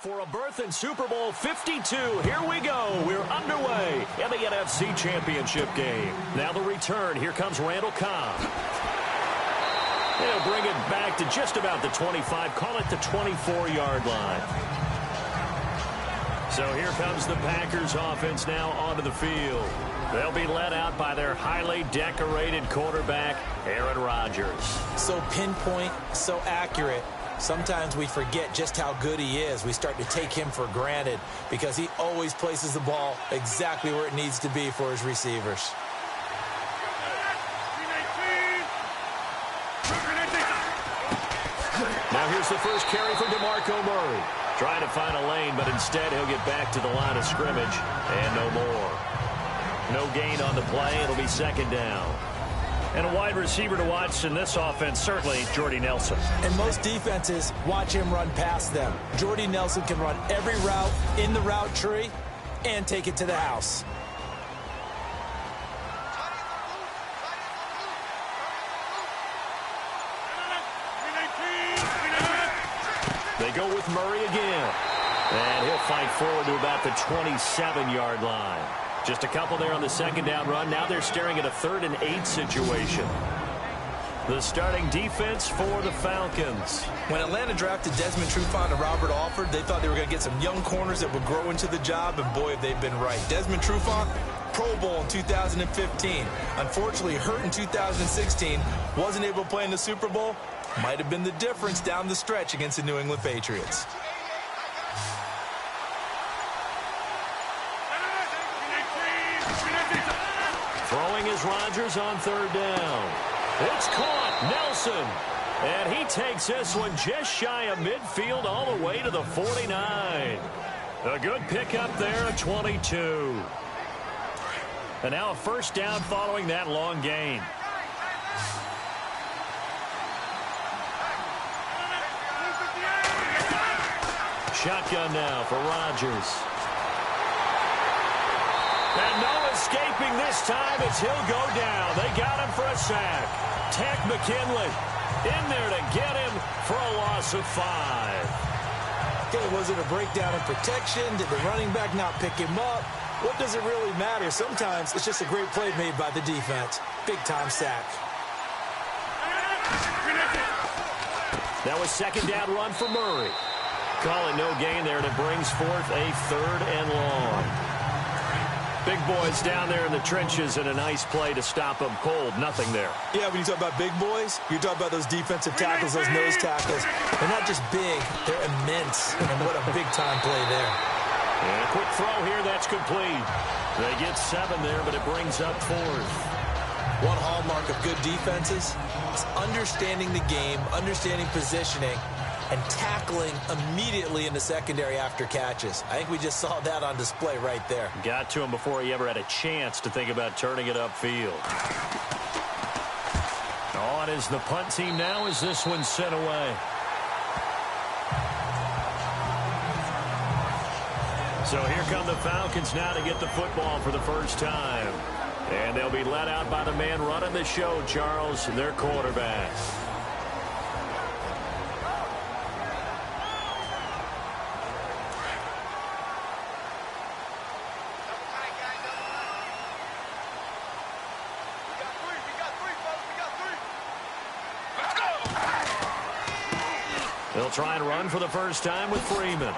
For a berth in Super Bowl 52, here we go. We're underway in the NFC Championship game. Now the return. Here comes Randall Cobb. They'll bring it back to just about the 25. Call it the 24-yard line. So here comes the Packers offense now onto the field. They'll be led out by their highly decorated quarterback, Aaron Rodgers. So pinpoint, so accurate. Sometimes we forget just how good he is. We start to take him for granted because he always places the ball exactly where it needs to be for his receivers. Now here's the first carry for DeMarco Murray. Trying to find a lane, but instead he'll get back to the line of scrimmage and no more. No gain on the play. It'll be second down. And a wide receiver to watch in this offense, certainly Jordy Nelson. And most defenses watch him run past them. Jordy Nelson can run every route in the route tree and take it to the house. They go with Murray again. And he'll fight forward to about the 27-yard line. Just a couple there on the second down run. Now they're staring at a 3rd and 8 situation. The starting defense for the Falcons. When Atlanta drafted Desmond Trufant and Robert Alford, they thought they were going to get some young corners that would grow into the job, and boy, have they been right. Desmond Trufant, Pro Bowl in 2015. Unfortunately, hurt in 2016. Wasn't able to play in the Super Bowl. Might have been the difference down the stretch against the New England Patriots. Throwing is Rodgers on 3rd down. It's caught. Nelson. And he takes this one just shy of midfield all the way to the 49. A good pickup there at 22. And now a first down following that long gain. Shotgun now for Rodgers. And no escaping this time as he'll go down. They got him for a sack. Tech McKinley in there to get him for a loss of 5. Okay, was it a breakdown in protection? Did the running back not pick him up? What does it really matter? Sometimes it's just a great play made by the defense. Big-time sack. That was second down run for Murray. Calling no gain there, and it brings forth a 3rd and long. Big boys down there in the trenches, and a nice play to stop them cold. Nothing there. Yeah, when you talk about big boys, you talk about those defensive tackles, those nose tackles. They're not just big, they're immense. And what a big-time play there. And a quick throw here, that's complete. They get 7 there, but it brings up 4th. One hallmark of good defenses is understanding the game, understanding positioning, and tackling immediately in the secondary after catches. I think we just saw that on display right there. Got to him before he ever had a chance to think about turning it upfield. On is the punt team now as this one's sent away. So here come the Falcons now to get the football for the first time. And they'll be led out by the man running the show, Charles, their quarterback. They'll try and run for the first time with Freeman.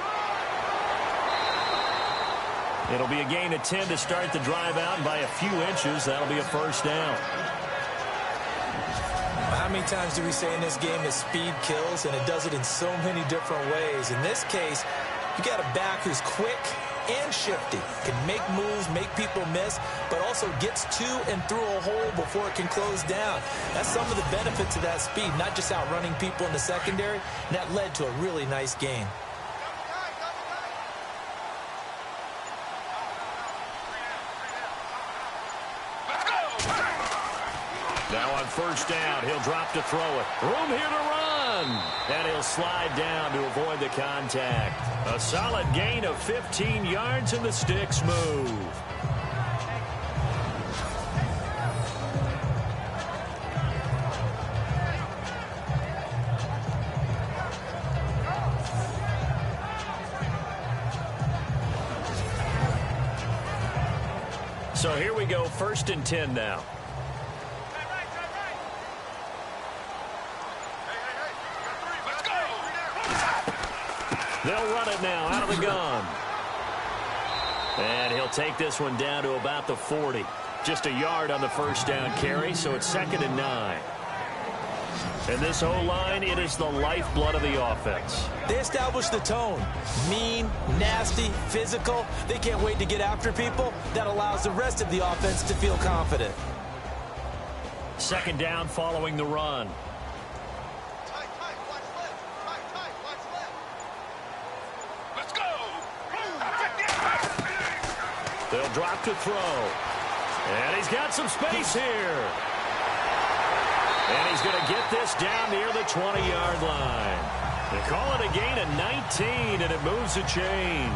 It'll be a gain of 10 to start the drive out, and by a few inches, that'll be a first down. How many times do we say in this game that speed kills, and it does it in so many different ways? In this case, you got a back who's quick and shifty, can make moves, make people miss, but also gets to and through a hole before it can close down. That's some of the benefits of that speed, not just outrunning people in the secondary, and that led to a really nice gain. Now on first down, he'll drop to throw it. Room here to run. And he'll slide down to avoid the contact. A solid gain of 15 yards, and the sticks move. So here we go, 1st and 10 now. They'll run it now out of the gun. And he'll take this one down to about the 40. Just a yard on the 1st down carry, so it's 2nd and 9. And this O-line, it is the lifeblood of the offense. They establish the tone. Mean, nasty, physical. They can't wait to get after people. That allows the rest of the offense to feel confident. 2nd down following the run. Let's go! They'll drop to throw. And he's got some space here. And he's going to get this down near the 20-yard line. They call it a gain of 19, and it moves the chains.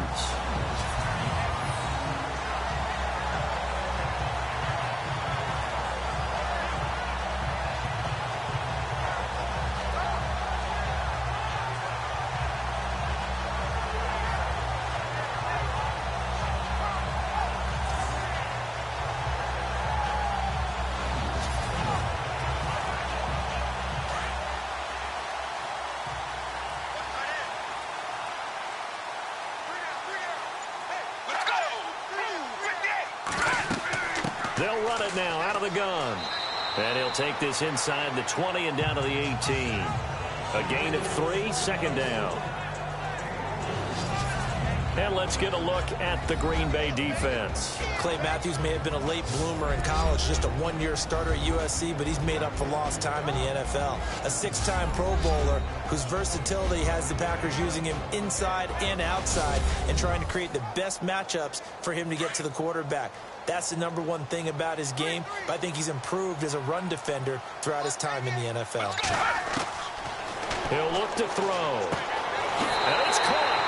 They'll run it now out of the gun. And he'll take this inside the 20 and down to the 18. A gain of 3, 2nd down. And let's get a look at the Green Bay defense. Clay Matthews may have been a late bloomer in college, just a one-year starter at USC, but he's made up for lost time in the NFL. A 6-time Pro Bowler whose versatility has the Packers using him inside and outside and trying to create the best matchups for him to get to the quarterback. That's the #1 thing about his game, but I think he's improved as a run defender throughout his time in the NFL. He'll look to throw. And it's caught.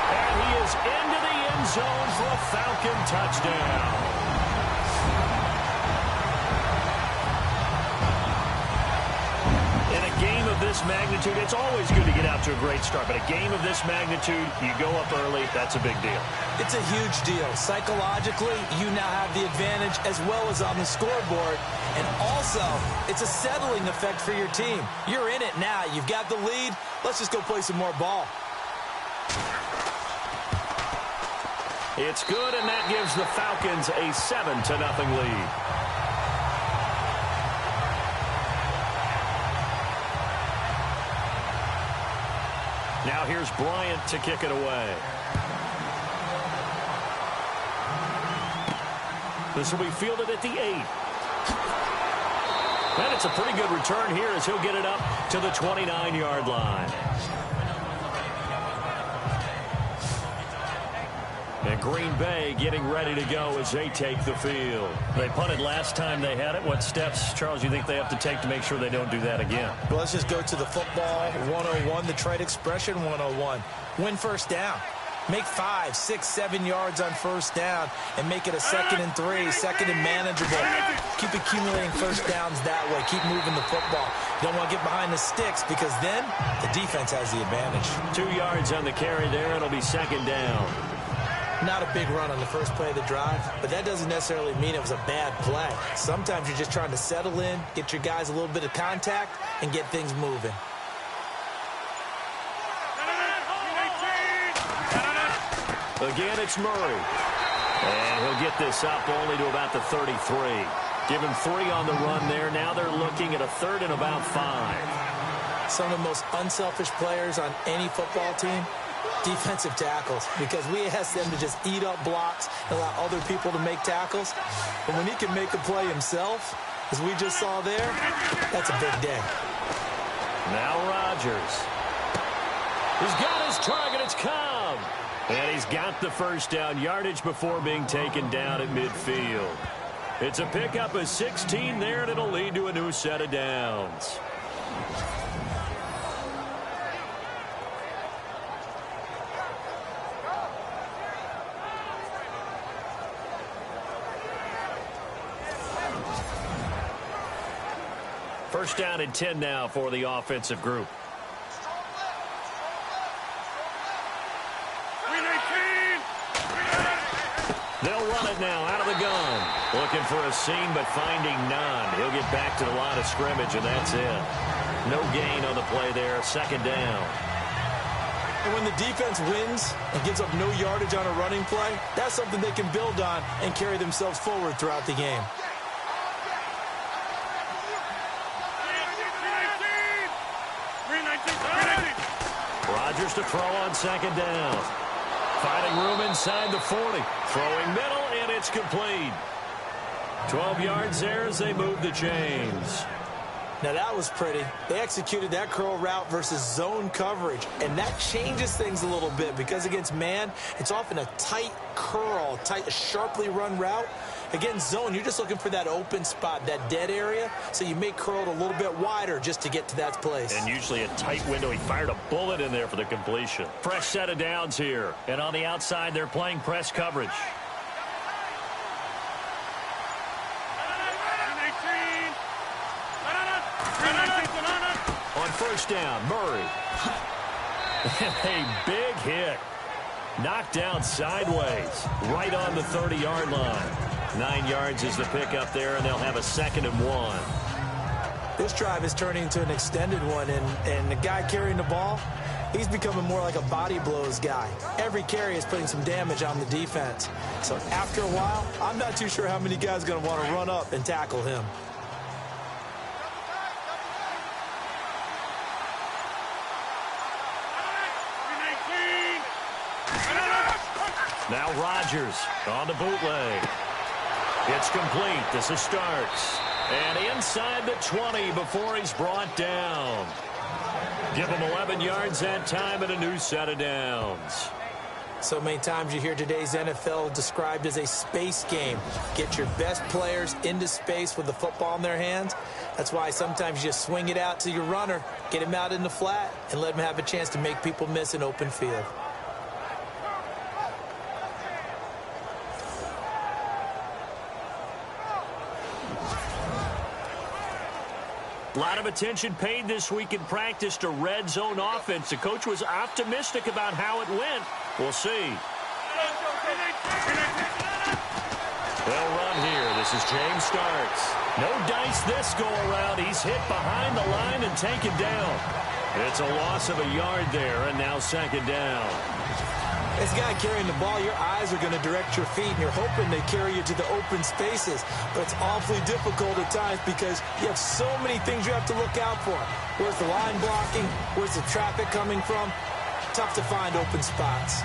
And he is into the end zone for a Falcon touchdown. In a game of this magnitude, it's always good to get out to a great start, but a game of this magnitude, you go up early, that's a big deal. It's a huge deal. Psychologically, you now have the advantage as well as on the scoreboard. And also, it's a settling effect for your team. You're in it now. You've got the lead. Let's just go play some more ball. It's good, and that gives the Falcons a 7-0 lead. Now here's Bryant to kick it away. This will be fielded at the 8. And it's a pretty good return here as he'll get it up to the 29-yard line. And Green Bay getting ready to go as they take the field. They punted last time they had it. What steps, Charles, you think they have to take to make sure they don't do that again? Well, let's just go to the football 101, the trade expression 101. Win 1st down. Make 5, 6, 7 yards on 1st down and make it a 2nd and 3, 2nd and manageable. Keep accumulating 1st downs that way. Keep moving the football. You don't want to get behind the sticks because then the defense has the advantage. 2 yards on the carry there. It'll be 2nd down. Not a big run on the first play of the drive, but that doesn't necessarily mean it was a bad play. Sometimes you're just trying to settle in, get your guys a little bit of contact, and get things moving. Again, it's Murray. And he'll get this up only to about the 33. Give him 3 on the run there. Now they're looking at a 3rd and about 5. Some of the most unselfish players on any football team, defensive tackles, because we ask them to just eat up blocks and allow other people to make tackles. But when he can make a play himself, as we just saw there, that's a big day. Now Rodgers. He's got his target. It's Cobb. And he's got the 1st down yardage before being taken down at midfield. It's a pickup of 16 there, and it'll lead to a new set of downs. First down and 10 now for the offensive group. They'll run it now out of the gun. Looking for a seam, but finding none. He'll get back to the line of scrimmage, and that's it. No gain on the play there. Second down. And when the defense wins and gives up no yardage on a running play, that's something they can build on and carry themselves forward throughout the game. Rodgers to throw on second down. Finding room inside the 40. Throwing middle, and it's complete. 12 yards there as they move the chains. Now that was pretty. They executed that curl route versus zone coverage, and that changes things a little bit because against man, it's often a tight curl, a sharply run route. Against zone, you're just looking for that open spot, that dead area, so you may curl it a little bit wider just to get to that place. And usually a tight window. He fired a bullet in there for the completion. Fresh set of downs here, and on the outside, they're playing press coverage. On first down, Murray. And a big hit. Knocked down sideways, right on the 30-yard line. 9 yards is the pickup there, and they'll have a 2nd and 1. This drive is turning into an extended one, and the guy carrying the ball, he's becoming more like a body blows guy. Every carry is putting some damage on the defense. So after a while, I'm not too sure how many guys are going to want to run up and tackle him. Now Rodgers on the bootleg. It's complete. This is Starks. And inside the 20 before he's brought down. Give him 11 yards that time and a new set of downs. So many times you hear today's NFL described as a space game. Get your best players into space with the football in their hands. That's why sometimes you just swing it out to your runner, get him out in the flat, and let him have a chance to make people miss an open field. A lot of attention paid this week in practice to red zone offense. The coach was optimistic about how it went. We'll see. They'll run here. This is James Starks. No dice this go-around. He's hit behind the line and taken down. It's a loss of a yard there, and now 2nd down. This guy carrying the ball, your eyes are going to direct your feet, and you're hoping they carry you to the open spaces. But it's awfully difficult at times because you have so many things you have to look out for. Where's the line blocking? Where's the traffic coming from? Tough to find open spots.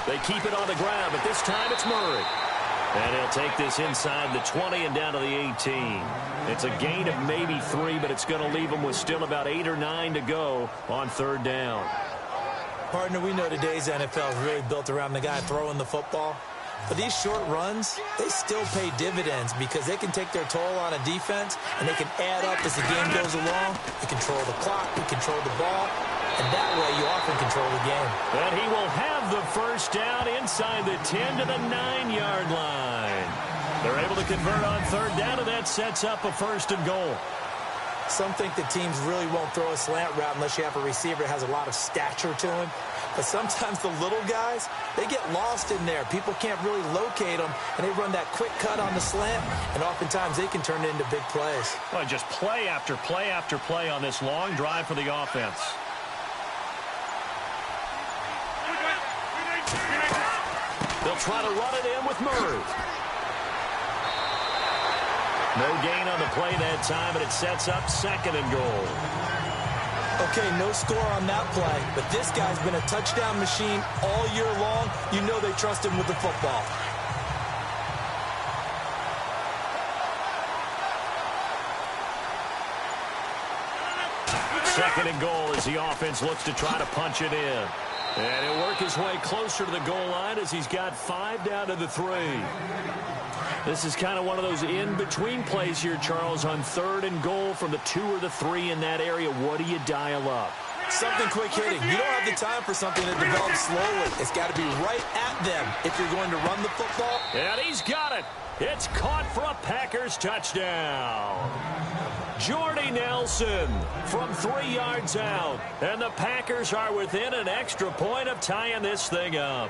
They keep it on the ground, but this time it's Murray. And he'll take this inside the 20 and down to the 18. It's a gain of maybe 3, but it's going to leave them with still about 8 or 9 to go on 3rd down. Partner, we know today's NFL is really built around the guy throwing the football. But these short runs, they still pay dividends because they can take their toll on a defense, and they can add up as the game goes along. You control the clock, you control the ball, and that way you often control the game. And he will have the first down inside the 10 to the 9-yard line. They're able to convert on 3rd down, and that sets up a 1st and goal. Some think that teams really won't throw a slant route unless you have a receiver that has a lot of stature to him. But sometimes the little guys, they get lost in there. People can't really locate them, and they run that quick cut on the slant, and oftentimes they can turn it into big plays. Well, just play after play after play on this long drive for the offense. They'll try to run it in with Murray. No gain on the play that time, and it sets up 2nd and goal. Okay, no score on that play, but this guy's been a touchdown machine all year long. You know they trust him with the football. Second and goal as the offense looks to try to punch it in. And he'll work his way closer to the goal line as he's got 5 down to the 3. This is kind of one of those in-between plays here, Charles, on 3rd and goal from the 2 or the 3 in that area. What do you dial up? Something quick hitting. You don't have the time for something that develops slowly. It's got to be right at them if you're going to run the football. And he's got it. It's caught for a Packers first touchdown. Jordy Nelson from 3 yards out. And the Packers are within an extra point of tying this thing up.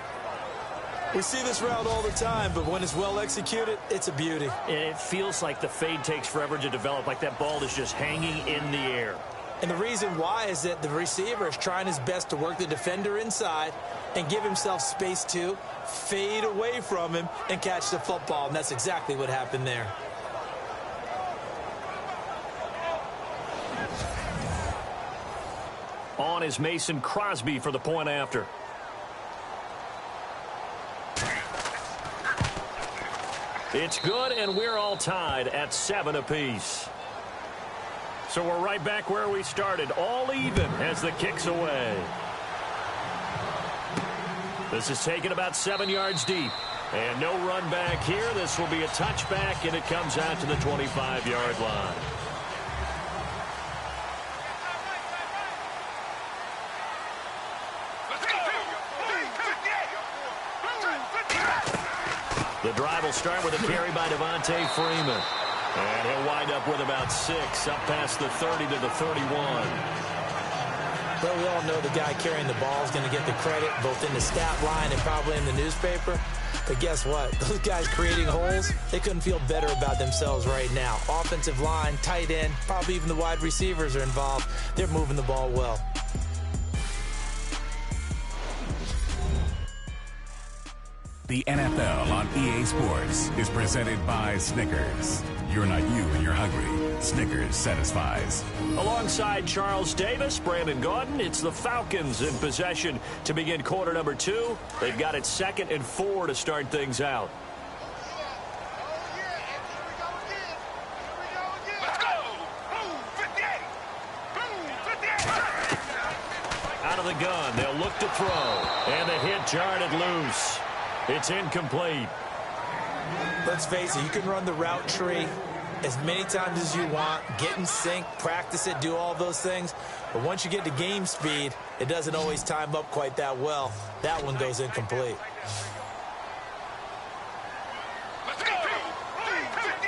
We see this route all the time, but when it's well executed, it's a beauty. It feels like the fade takes forever to develop, like that ball is just hanging in the air. And the reason why is that the receiver is trying his best to work the defender inside and give himself space to fade away from him and catch the football. And that's exactly what happened there. On is Mason Crosby for the point after. It's good, and we're all tied at 7 apiece. So we're right back where we started, all even as the kick's away. This is taken about 7 yards deep. And no run back here. This will be a touchback, and it comes out to the 25-yard line. The drive will start with a carry by Devontae Freeman. And he'll wind up with about 6, up past the 30 to the 31. Well, we all know the guy carrying the ball is going to get the credit, both in the stat line and probably in the newspaper. But guess what? Those guys creating holes, they couldn't feel better about themselves right now. Offensive line, tight end, probably even the wide receivers are involved. They're moving the ball well. The NFL on EA Sports is presented by Snickers. You're not you when you're hungry. Snickers satisfies. Alongside Charles Davis, Brandon Gaudin, it's the Falcons in possession to begin quarter number 2. They've got it 2nd and 4 to start things out. Let's go! Boom, 58! Boom, 58! Out of the gun, they'll look to throw. And the hit jarred loose. It's incomplete. Let's face it, you can run the route tree as many times as you want, get in sync, practice it, do all those things. But once you get to game speed, it doesn't always time up quite that well. That one goes incomplete. Let's go! Boom, 58!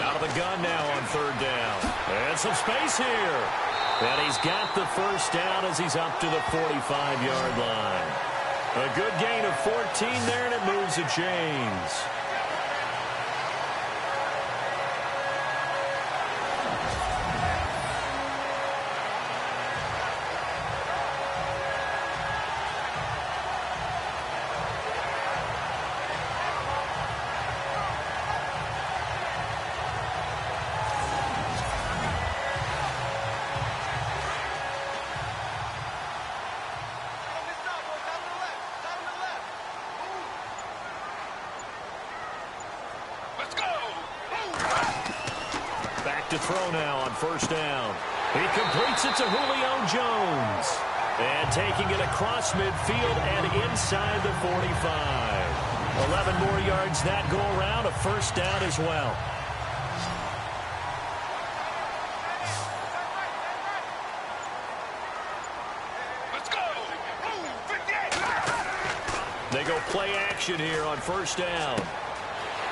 Out of the gun now on 3rd down. And some space here. And he's got the first down as he's up to the 45-yard line. A good gain of 14 there, and it moves the chains. To throw now on 1st down. He completes it to Julio Jones. And taking it across midfield and inside the 45. 11 more yards that go around, a 1st down as well. Let's go! Boom, 58! They go play action here on 1st down.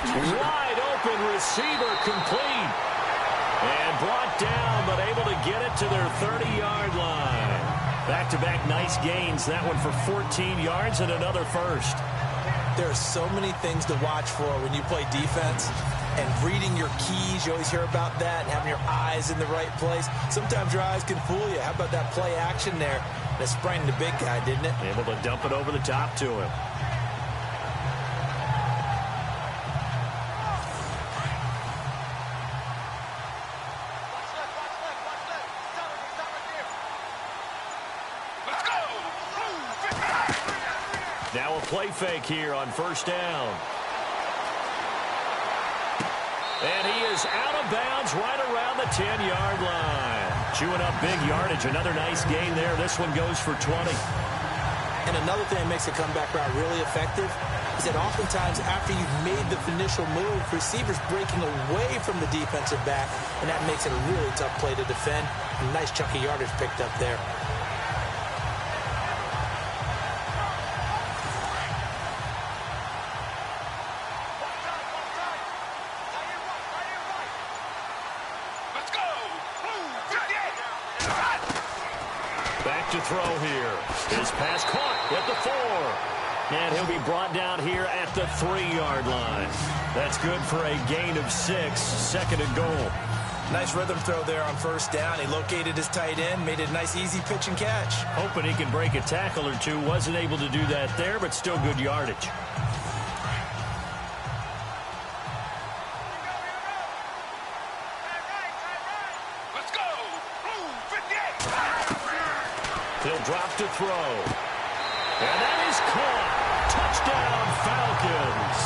Wide open receiver complete. And brought down, but able to get it to their 30-yard line. Back-to-back nice gains. That one for 14 yards and another 1st. There are so many things to watch for when you play defense. And reading your keys, you always hear about that, and having your eyes in the right place. Sometimes your eyes can fool you. How about that play action there? And it sprang the big guy, didn't it? Able to dump it over the top to him. Now a play fake here on 1st down. And he is out of bounds right around the 10-yard line. Chewing up big yardage. Another nice gain there. This one goes for 20. And another thing that makes a comeback route really effective is that oftentimes after you've made the initial move, receivers breaking away from the defensive back, and that makes it a really tough play to defend. A nice chunk of yardage picked up there. throw here. His pass caught at the 4. And he'll be brought down here at the 3-yard line. That's good for a gain of 6, second and goal. Nice rhythm throw there on first down. He located his tight end, made it a nice easy pitch and catch. Hoping he can break a tackle or two. Wasn't able to do that there, but still good yardage. Let's go. Blue 58. He'll drop to throw. And that is caught. Touchdown, Falcons.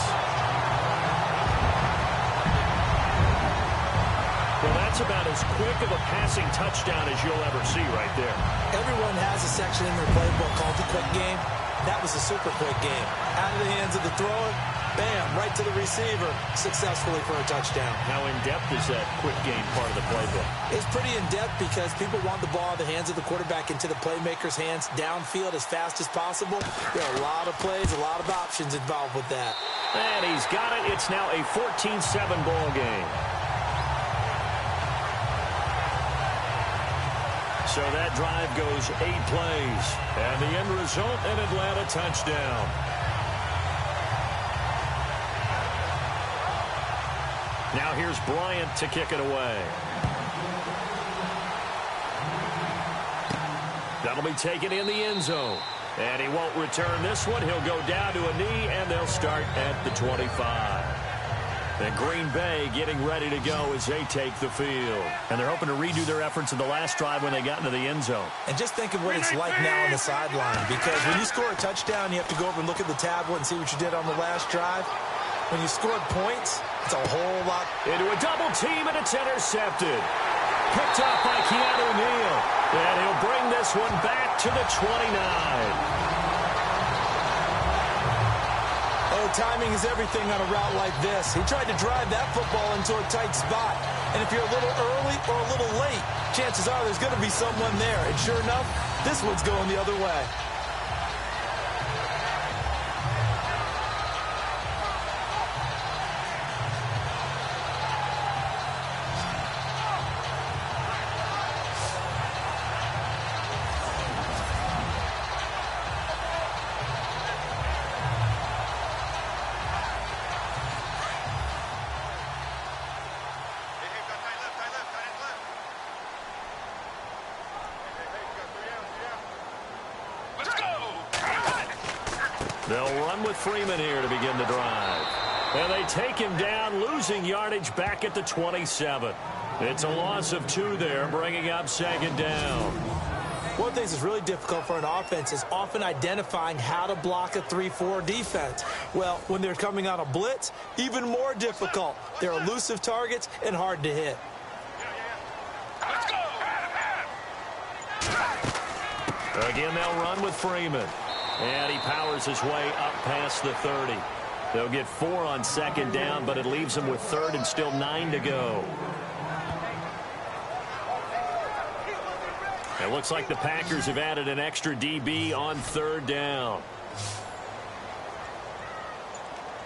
Well, that's about as quick of a passing touchdown as you'll ever see right there. Everyone has a section in their playbook called the quick game. That was a super quick game. Out of the hands of the thrower, bam, right to the receiver, successfully for a touchdown. How in-depth is that quick game part of the playbook? It's pretty in-depth because people want the ball in the hands of the quarterback into the playmaker's hands downfield as fast as possible. There are a lot of plays, a lot of options involved with that. And he's got it. It's now a 14-7 ball game. So that drive goes 8 plays. And the end result, an Atlanta touchdown. Now here's Bryant to kick it away. That'll be taken in the end zone. And he won't return this one. He'll go down to a knee, and they'll start at the 25. And Green Bay getting ready to go as they take the field. And they're hoping to redo their efforts in the last drive when they got into the end zone. And just think of what it's like now on the sideline. Because when you score a touchdown, you have to go over and look at the tablet and see what you did on the last drive. When you scored points, it's a whole lot. Into a double team, and it's intercepted. Picked up by Keanu Neal. And he'll bring this one back to the 29. Timing is everything on a route like this. He tried to drive that football into a tight spot. And if you're a little early or a little late, chances are there's going to be someone there. And sure enough, this one's going the other way. They'll run with Freeman here to begin the drive. And they take him down, losing yardage back at the 27. It's a loss of 2 there, bringing up second down. One of the things that's really difficult for an offense is often identifying how to block a 3-4 defense. Well, when they're coming on a blitz, even more difficult. They're elusive targets and hard to hit. Let's go. Again, they'll run with Freeman. And he powers his way up past the 30. They'll get 4 on second down, but it leaves them with 3rd and still 9 to go. It looks like the Packers have added an extra DB on 3rd down.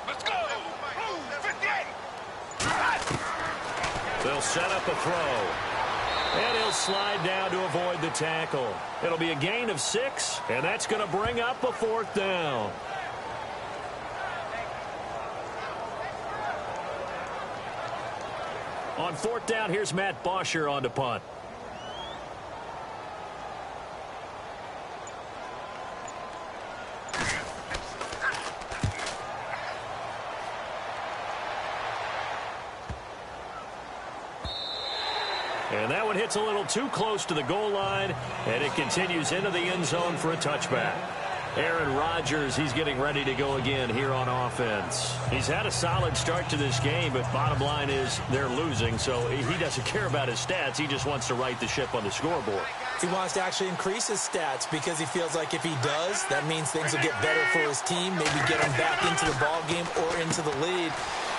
Let's go. Blue 58. They'll set up a throw. And he'll slide down to avoid the tackle. It'll be a gain of 6, and that's going to bring up a 4th down. On 4th down, here's Matt Bosher on to punt. And that one hits a little too close to the goal line, and it continues into the end zone for a touchback. Aaron Rodgers, he's getting ready to go again here on offense. He's had a solid start to this game, but bottom line is they're losing, so he doesn't care about his stats. He just wants to right the ship on the scoreboard. He wants to actually increase his stats because he feels like if he does, that means things will get better for his team, maybe get him back into the ball game or into the lead.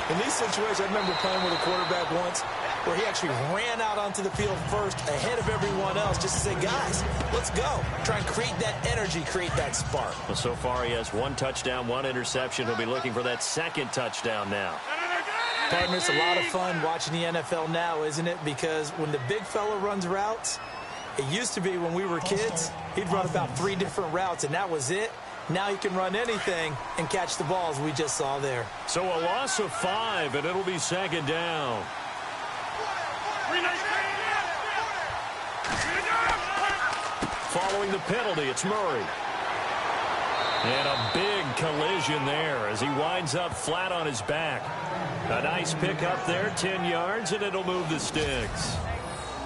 In these situations, I remember playing with a quarterback once where he actually ran out onto the field first ahead of everyone else just to say, guys, let's go. Try and create that energy, create that spark. Well, so far he has 1 touchdown, 1 interception. He'll be looking for that 2nd touchdown now. Partner, it's a lot of fun watching the NFL now, isn't it? Because when the big fella runs routes, it used to be when we were kids, He'd run about 3 different routes, and that was it. Now he can run anything and catch the balls we just saw there. So a loss of 5, and it'll be second down. Following the penalty, it's Murray. And a big collision there as he winds up flat on his back. A nice pickup there, 10 yards, and it'll move the sticks.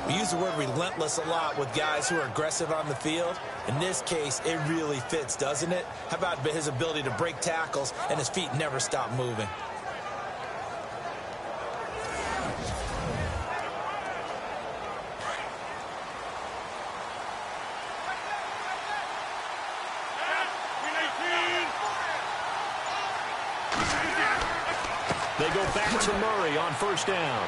We use the word relentless a lot with guys who are aggressive on the field. In this case, it really fits, doesn't it? How about his ability to break tackles and his feet never stop moving? They go back to Murray on first down.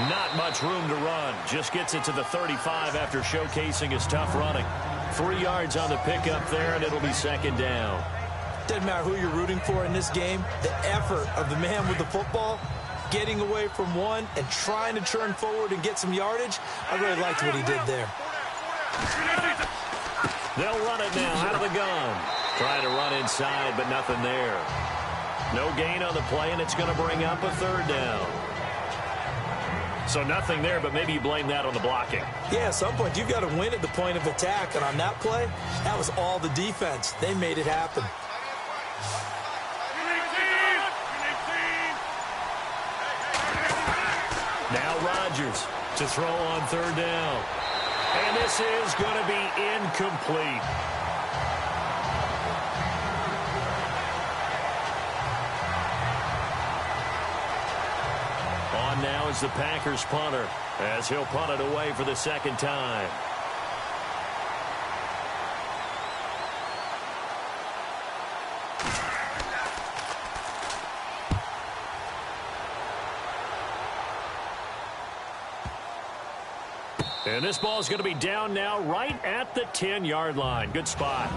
Not much room to run. Just gets it to the 35 after showcasing his tough running. 3 yards on the pickup there, and it'll be second down. Doesn't matter who you're rooting for in this game. The effort of the man with the football, getting away from one and trying to turn forward and get some yardage, I really liked what he did there. They'll run it now out of the gun. Trying to run inside, but nothing there. No gain on the play, and it's going to bring up a third down. So nothing there, but maybe you blame that on the blocking. Yeah, at some point, you've got to win at the point of attack. And on that play, that was all the defense. They made it happen. Now Rodgers to throw on third down. And this is going to be incomplete. On now is the Packers punter as he'll punt it away for the second time. And this ball is going to be down now right at the 10-yard line. Good spot.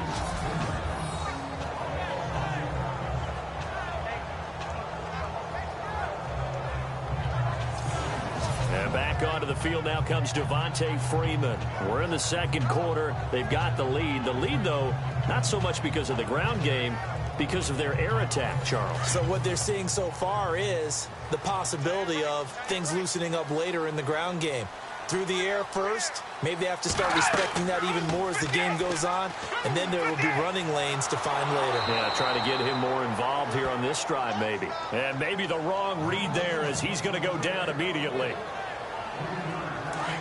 And back onto the field now comes Devontae Freeman. We're in the second quarter. They've got the lead. The lead, though, not so much because of the ground game, because of their air attack, Charles. So what they're seeing so far is the possibility of things loosening up later in the ground game. Through the air first, maybe they have to start respecting that even more as the game goes on, and then there will be running lanes to find later. Yeah, trying to get him more involved here on this drive maybe. And maybe the wrong read there as he's going to go down immediately.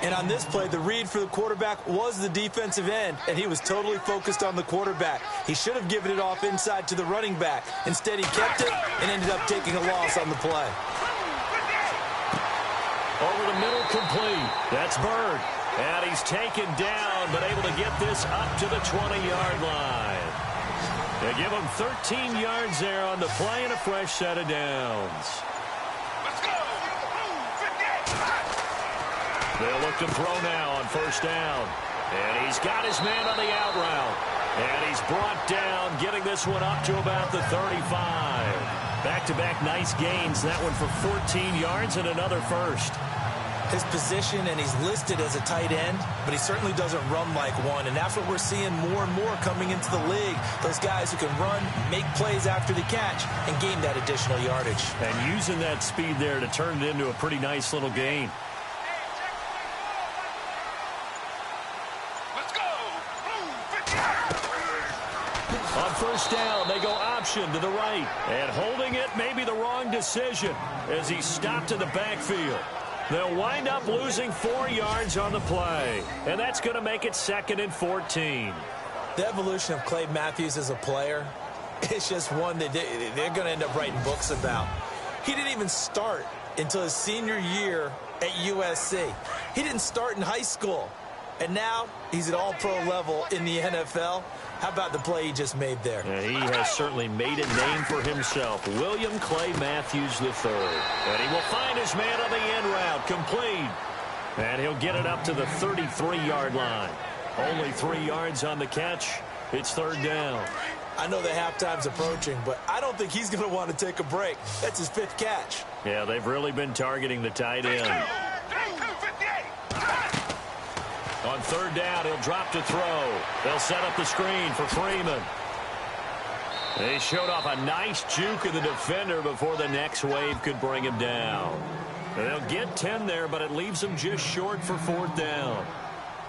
And on this play, the read for the quarterback was the defensive end, and he was totally focused on the quarterback. He should have given it off inside to the running back. Instead, he kept it and ended up taking a loss on the play. Over the middle, complete. That's Bird. And he's taken down, but able to get this up to the 20-yard line. They give him 13 yards there on the play and a fresh set of downs. Let's go! 58! They'll look to throw now on first down. And he's got his man on the out route. And he's brought down, getting this one up to about the 35. Back-to-back nice gains. That one for 14 yards and another first. His position, and he's listed as a tight end, but he certainly doesn't run like one, and that's what we're seeing more and more coming into the league. Those guys who can run, make plays after the catch, and gain that additional yardage. And using that speed there to turn it into a pretty nice little gain. Let's go! 58! On first down, they go option to the right. And holding it may be the wrong decision as he stopped in the backfield. They'll wind up losing 4 yards on the play. And that's going to make it 2nd and 14. The evolution of Clay Matthews as a player, it's just one that they're going to end up writing books about. He didn't even start until his senior year at USC. He didn't start in high school. And now he's at all-pro level in the NFL. How about the play he just made there? Yeah, he has certainly made a name for himself. William Clay Matthews III. And he will find his man on the end route. Complete. And he'll get it up to the 33-yard line. Only 3 yards on the catch. It's third down. I know the halftime's approaching, but I don't think he's going to want to take a break. That's his 5th catch. Yeah, they've really been targeting the tight end. On third down, he'll drop to throw. They'll set up the screen for Freeman. They showed off a nice juke of the defender before the next wave could bring him down. They'll get 10 there, but it leaves him just short for fourth down.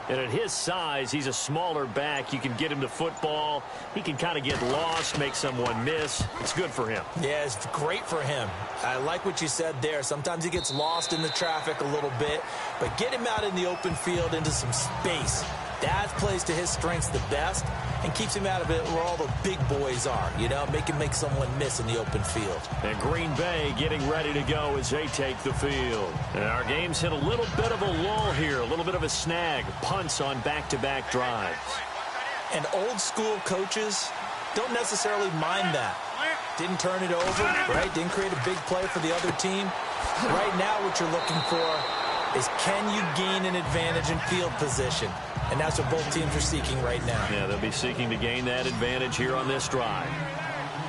And at his size, he's a smaller back. You can get him to football. He can kind of get lost, make someone miss. It's good for him. Yeah, it's great for him. I like what you said there. Sometimes he gets lost in the traffic a little bit, but get him out in the open field into some space. That plays to his strengths the best and keeps him out of it where all the big boys are, you know, make him make someone miss in the open field. And Green Bay getting ready to go as they take the field. And our game's hit a little bit of a lull here, a little bit of a snag, punts on back-to-back drives. And old school coaches don't necessarily mind that. Didn't turn it over, right? Didn't create a big play for the other team. Right now what you're looking for is, can you gain an advantage in field position? And that's what both teams are seeking right now. Yeah, they'll be seeking to gain that advantage here on this drive.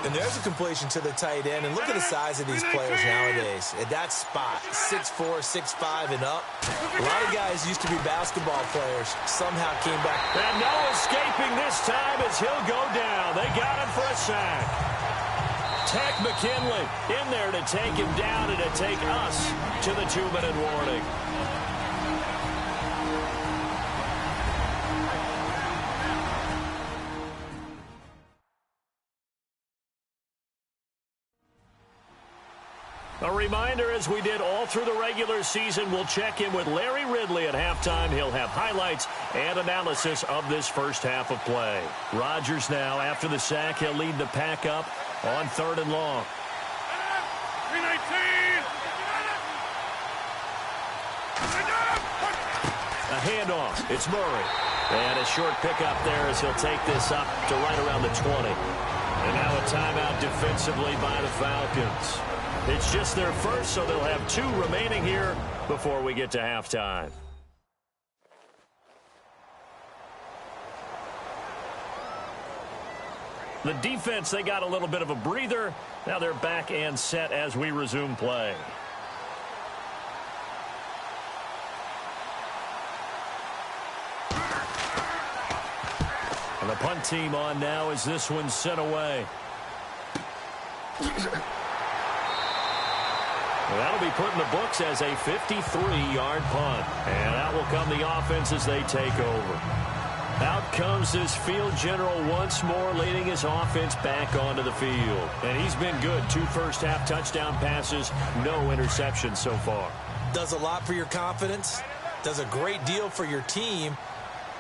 And there's a completion to the tight end. And look at the size of these players nowadays. At that spot, 6'4", 6'5", and up. A lot of guys used to be basketball players. Somehow came back. And no escaping this time as he'll go down. They got him for a sack. Tech McKinley in there to take him down and to take us to the 2-minute warning. A reminder, as we did all through the regular season, we'll check in with Larry Ridley at halftime. He'll have highlights and analysis of this first half of play. Rodgers now, after the sack, he'll lead the pack up on 3rd and long. 319. A handoff. It's Murray. And a short pickup there as he'll take this up to right around the 20. And now a timeout defensively by the Falcons. It's just their first, so they'll have 2 remaining here before we get to halftime. The defense, they got a little bit of a breather. Now they're back and set as we resume play. And the punt team on now as this one's sent away. Well, that'll be put in the books as a 53-yard punt. And out will come the offense as they take over. Out comes this field general once more, leading his offense back onto the field. And he's been good. 2 first-half touchdown passes, no interceptions so far. Does a lot for your confidence. Does a great deal for your team.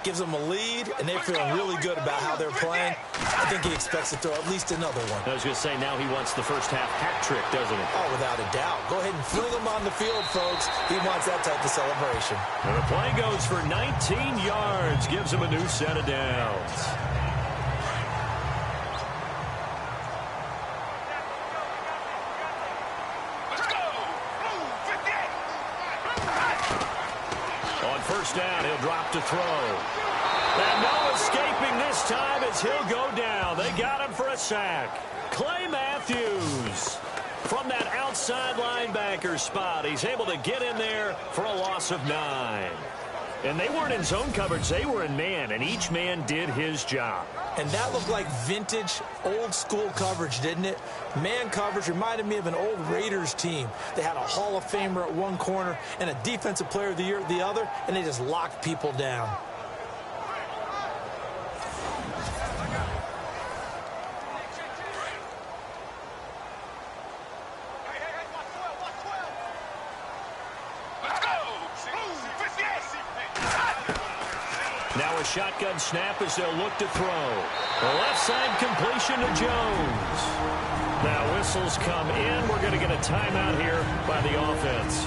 Gives them a lead, and they're feeling really good about how they're playing. I think he expects to throw at least another one. I was going to say, now he wants the first-half hat trick, doesn't he? Oh, without a doubt. Go ahead and fling him on the field, folks. He wants that type of celebration. And the play goes for 19 yards. Gives him a new set of downs. Down, he'll drop to throw. And no escaping this time as he'll go down. They got him for a sack. Clay Matthews from that outside linebacker spot. He's able to get in there for a loss of 9. And they weren't in zone coverage. They were in man, and each man did his job. And that looked like vintage, old-school coverage, didn't it? Man coverage reminded me of an old Raiders team. They had a Hall of Famer at one corner and a Defensive Player of the Year at the other, and they just locked people down. Now a shotgun snap as they'll look to throw. The left side completion to Jones. Now whistles come in. We're going to get a timeout here by the offense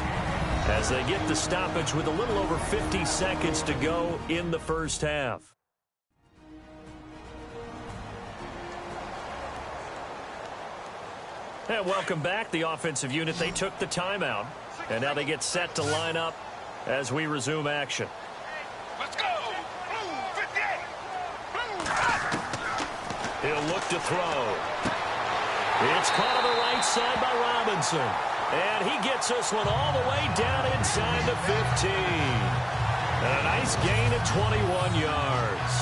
as they get the stoppage with a little over 50 seconds to go in the first half. And welcome back. The offensive unit, they took the timeout. And now they get set to line up as we resume action. Let's go! Blue 58! He'll look to throw. It's caught on the right side by Robinson. And he gets this one all the way down inside the 15. And a nice gain of 21 yards.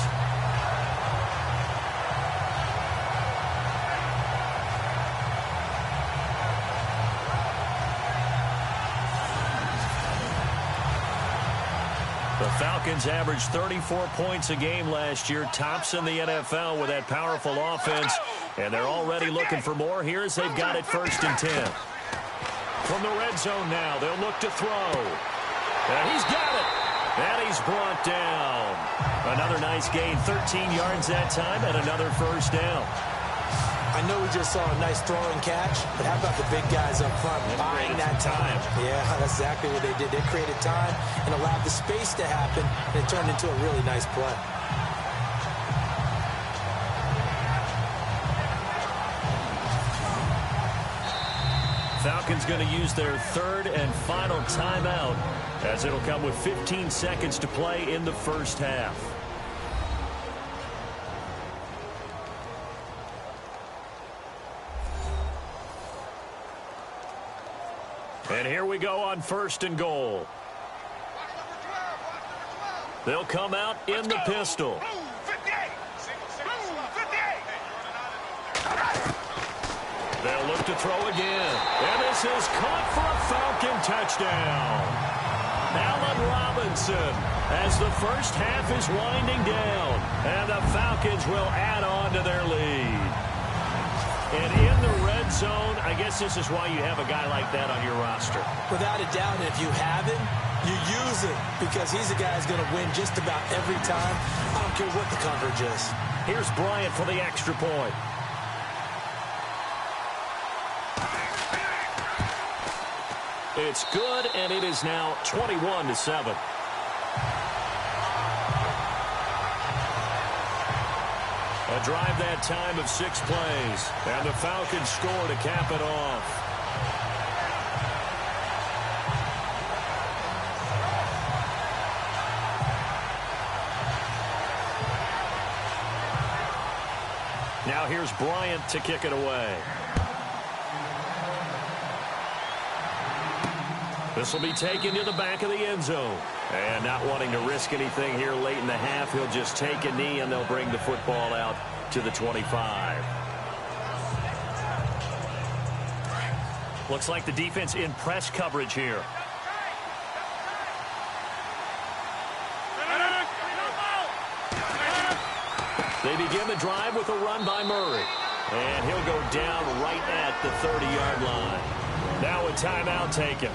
The Falcons averaged 34 points a game last year, tops in the NFL with that powerful offense, and they're already looking for more here as they've got it 1st and 10. From the red zone now, they'll look to throw. And he's got it. And he's brought down. Another nice gain, 13 yards that time, and another 1st down. I know we just saw a nice throwing catch, but how about the big guys up front buying that time? Yeah, that's exactly what they did. They created time and allowed the space to happen, and it turned into a really nice play. Falcons going to use their 3rd and final timeout as it'll come with 15 seconds to play in the 1st half. And here we go on 1st and goal. They'll come out in the pistol. They'll look to throw again. And this is caught for a Falcon touchdown. Allen Robinson as the 1st half is winding down. And the Falcons will add on to their lead. And in the red zone, I guess this is why you have a guy like that on your roster. Without a doubt, and if you have him, you use him because he's a guy who's going to win just about every time. I don't care what the coverage is. Here's Bryant for the extra point. It's good, and it is now 21-7. A drive that time of 6 plays. And the Falcons score to cap it off. Now here's Bryant to kick it away. This will be taken to the back of the end zone. And not wanting to risk anything here late in the half, he'll just take a knee and they'll bring the football out to the 25. Looks like the defense in press coverage here. They begin the drive with a run by Murray. And he'll go down right at the 30-yard line. Now a timeout taken.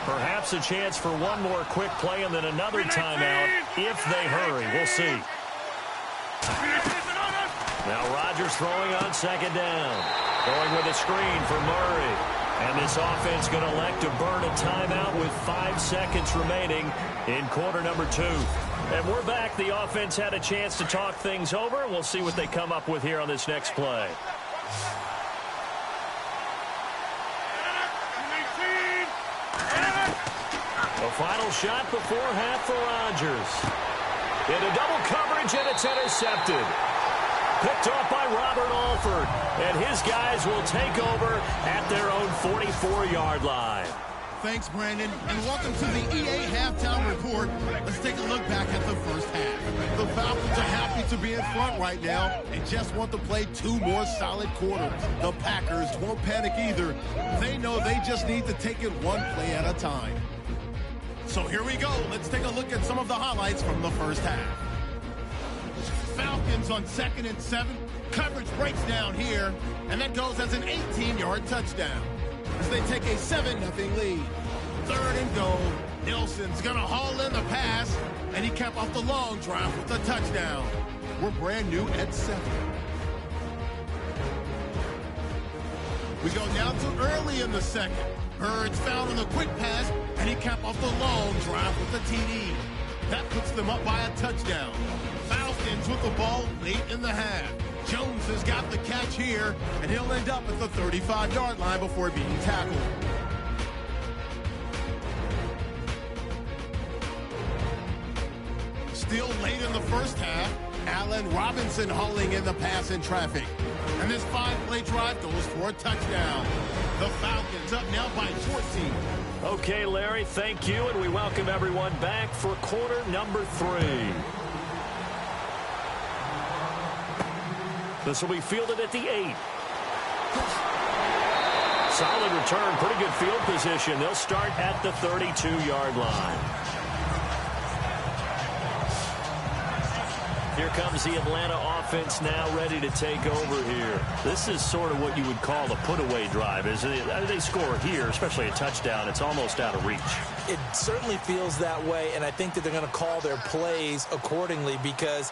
Perhaps a chance for one more quick play and then another timeout if they hurry. We'll see. Now Rodgers throwing on 2nd down. Going with a screen for Murray. And this offense going to elect to burn a timeout with 5 seconds remaining in quarter number 2. And we're back. The offense had a chance to talk things over. We'll see what they come up with here on this next play. The final shot before half for Rodgers. Into double coverage, and it's intercepted. Picked off by Robert Alford. And his guys will take over at their own 44-yard line. Thanks, Brandon, and welcome to the EA Halftime Report. Let's take a look back at the 1st half. The Falcons are happy to be in front right now and just want to play 2 more solid quarters. The Packers won't panic either. They know they just need to take it 1 play at a time. So here we go. Let's take a look at some of the highlights from the 1st half. Falcons on 2nd and 7. Coverage breaks down here, and that goes as an 18-yard touchdown. As they take a 7-0 lead. 3rd and goal. Nelson's going to haul in the pass, and he capped off the long drive with a touchdown. We're brand new at 7. We go down to early in the 2nd. Birds found on the quick pass, and he capped off the long drive with a TD. That puts them up by a touchdown. Falcons with the ball late in the half. Jones has got the catch here, and he'll end up at the 35-yard line before being tackled. Still late in the 1st half, Allen Robinson hauling in the pass in traffic. And this 5-play drive goes for a touchdown. The Falcons up now by 14. Okay, Larry, thank you, and we welcome everyone back for quarter number 3. This will be fielded at the 8. Solid return, pretty good field position. They'll start at the 32-yard line. Here comes the Atlanta offense now ready to take over here. This is sort of what you would call a put-away drive. As they score here, especially a touchdown, it's almost out of reach. It certainly feels that way, and I think that they're going to call their plays accordingly, because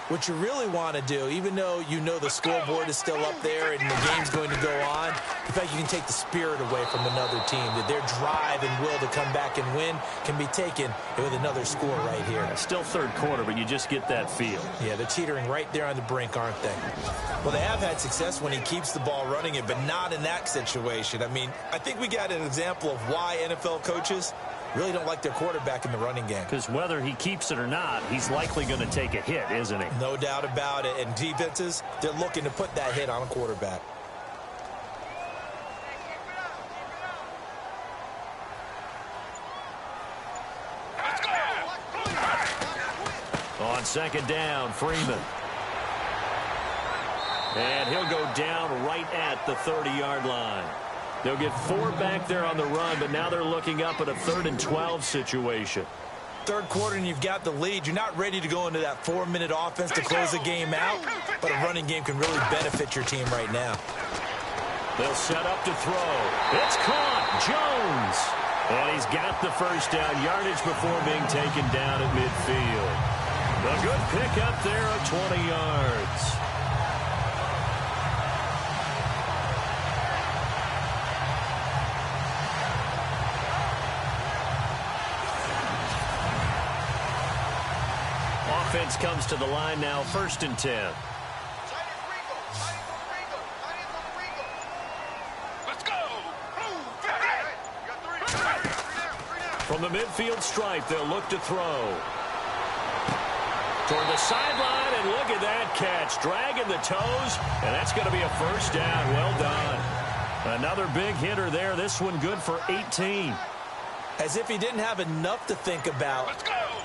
what you really want to do, even though you know the scoreboard is still up there and the game's going to go on, the fact you can take the spirit away from another team, that their drive and will to come back and win can be taken with another score right here. Still third quarter, but you just get that feel. Yeah, they're teetering right there on the brink, aren't they? Well, they have had success when he keeps the ball running it, but not in that situation. I mean, I think we got an example of why NFL coaches really don't like their quarterback in the running game. Because whether he keeps it or not, he's likely going to take a hit, isn't he? No doubt about it. And defenses, they're looking to put that hit on a quarterback. On second down, Freeman. And he'll go down right at the 30-yard line. They'll get 4 back there on the run, but now they're looking up at a 3rd and 12 situation. Third quarter and you've got the lead. You're not ready to go into that 4-minute offense to close the game out, but a running game can really benefit your team right now. They'll set up to throw. It's caught. Jones. And he's got the first down yardage before being taken down at midfield. A good pickup there of 20 yards. Offense comes to the line now, 1st and 10. Let's go. From the midfield stripe, they'll look to throw. Toward the sideline, and look at that catch. Dragging the toes, and that's going to be a first down. Well done. Another big hitter there. This one good for 18. As if he didn't have enough to think about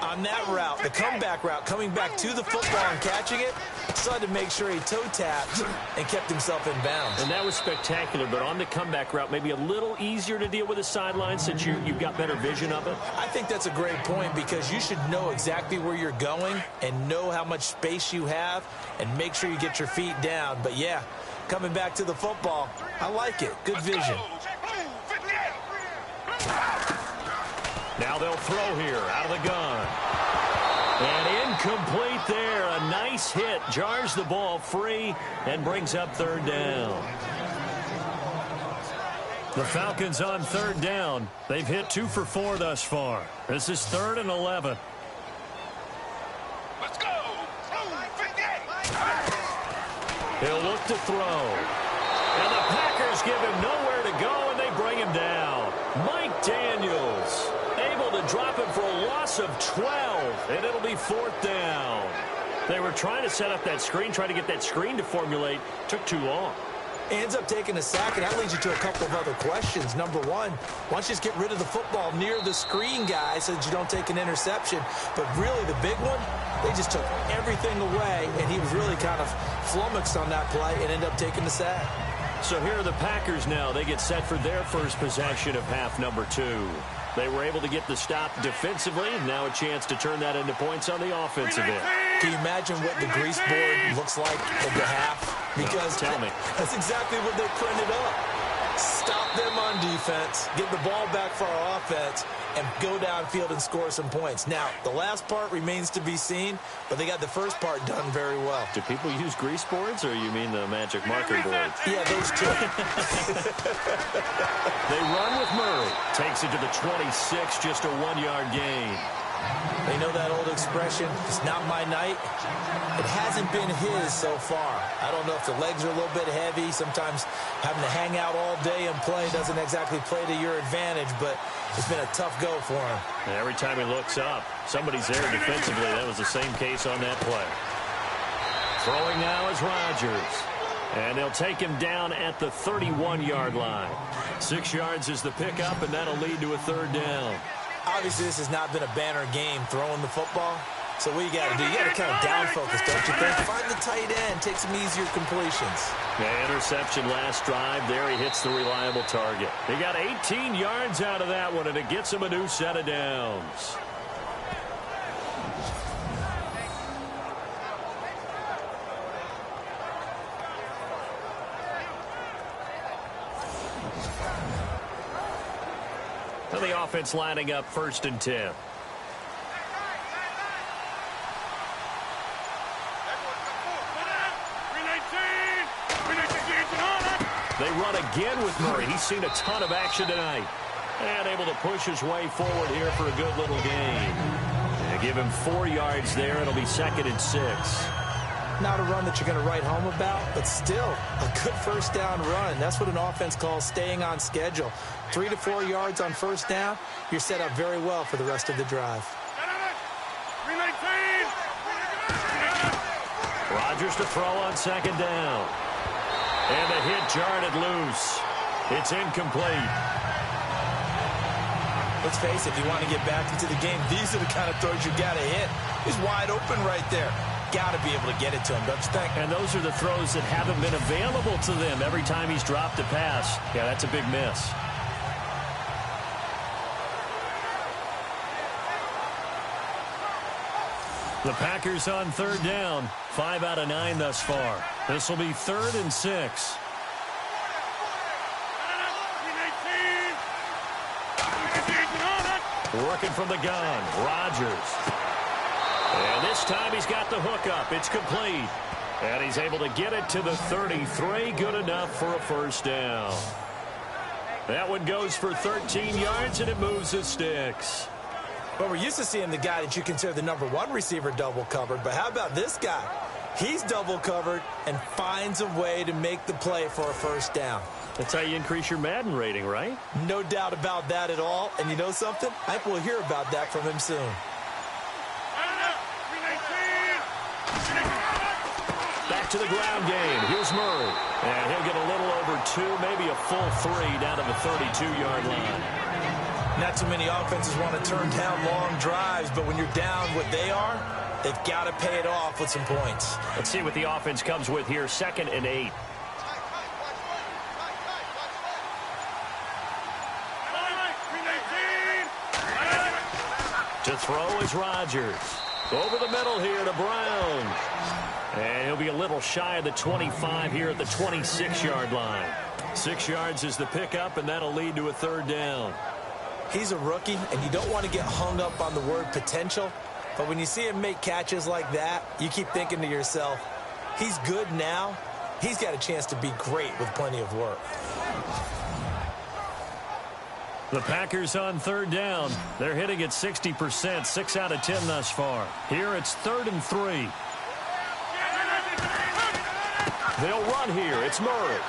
on that route, the comeback route, coming back to the football and catching it, decided to make sure he toe-tapped and kept himself in bounds. And that was spectacular, but on the comeback route, maybe a little easier to deal with the sideline since you've got better vision of it? I think that's a great point, because you should know exactly where you're going and know how much space you have and make sure you get your feet down. But, yeah, coming back to the football, I like it. Good vision. Now they'll throw here out of the gun. And incomplete there. A nice hit. Jars the ball free and brings up 3rd down. The Falcons on 3rd down. They've hit 2 for 4 thus far. This is 3rd and 11. Let's go. He'll look to throw. And the Packers give him nowhere to go, and they bring him down. Mike Daniels able to drop him for a loss of 12, and it'll be 4th down. They were trying to set up that screen, trying to get that screen to formulate. Took too long. Ends up taking a sack, and that leads you to a couple of other questions. Number one, why don't you just get rid of the football near the screen guy so that you don't take an interception? But really the big one, they just took everything away, and he was really kind of flummoxed on that play and ended up taking the sack. So here are the Packers now. They get set for their first possession of half number 2. They were able to get the stop defensively, and now a chance to turn that into points on the offensive end. Can you imagine what the grease board looks like at the half? Because tell me. That's exactly what they printed up. Stop them on defense, get the ball back for our offense, and go downfield and score some points. Now, the last part remains to be seen, but they got the first part done very well. Do people use grease boards, or you mean the magic marker boards? Yeah, those two. They run with Murray. Takes it to the 26, just a 1-yard gain. They know that old expression, it's not my night. It hasn't been his so far. I don't know if the legs are a little bit heavy. Sometimes having to hang out all day and play doesn't exactly play to your advantage, but it's been a tough go for him. And every time he looks up, somebody's there defensively. That was the same case on that play. Throwing now is Rodgers. And they'll take him down at the 31-yard line. 6 yards is the pickup, and that'll lead to a third down. Obviously, this has not been a banner game throwing the football. So what you got to do, you got to kind of down focus, don't you think? Find the tight end, take some easier completions. The interception last drive. There he hits the reliable target. He got 18 yards out of that one, and it gets him a new set of downs. Now the offense lining up 1st and 10. They run again with Murray. He's seen a ton of action tonight. And able to push his way forward here for a good little gain. They give him 4 yards there. It'll be 2nd and 6. Not a run that you're going to write home about, but still a good first down run. That's what an offense calls staying on schedule. 3 to 4 yards on first down, you're set up very well for the rest of the drive. Rodgers to throw on 2nd down. And the hit jarred it loose. It's incomplete. Let's face it, if you want to get back into the game, these are the kind of throws you got to hit. He's wide open right there. Got to be able to get it to him, don't you think? And those are the throws that haven't been available to them every time he's dropped a pass. Yeah, that's a big miss. The Packers on 3rd down. 5 out of 9 thus far. This will be 3rd and 6. Working from the gun. Rodgers. And this time he's got the hook up. It's complete. And he's able to get it to the 33. Good enough for a first down. That one goes for 13 yards, and it moves the sticks. Well, we're used to seeing the guy that you consider the #1 receiver double covered. But how about this guy? He's double covered and finds a way to make the play for a first down. That's how you increase your Madden rating, right? No doubt about that at all. And you know something? I think we'll hear about that from him soon. Back to the ground game. Here's Murray. And he'll get a little over 2, maybe a full 3 down to the 32-yard line. Not too many offenses want to turn down long drives, but when you're down what they are, they've got to pay it off with some points. Let's see what the offense comes with here. 2nd and 8. To throw is Rodgers. Over the middle here to Brown. And he'll be a little shy of the 25 here at the 26-yard line. 6 yards is the pickup, and that'll lead to a 3rd down. He's a rookie, and you don't want to get hung up on the word potential. But when you see him make catches like that, you keep thinking to yourself, he's good now. He's got a chance to be great with plenty of work. The Packers on 3rd down. They're hitting at 60%, 6 out of 10 thus far. Here it's 3rd and 3. They'll run here. It's Murray.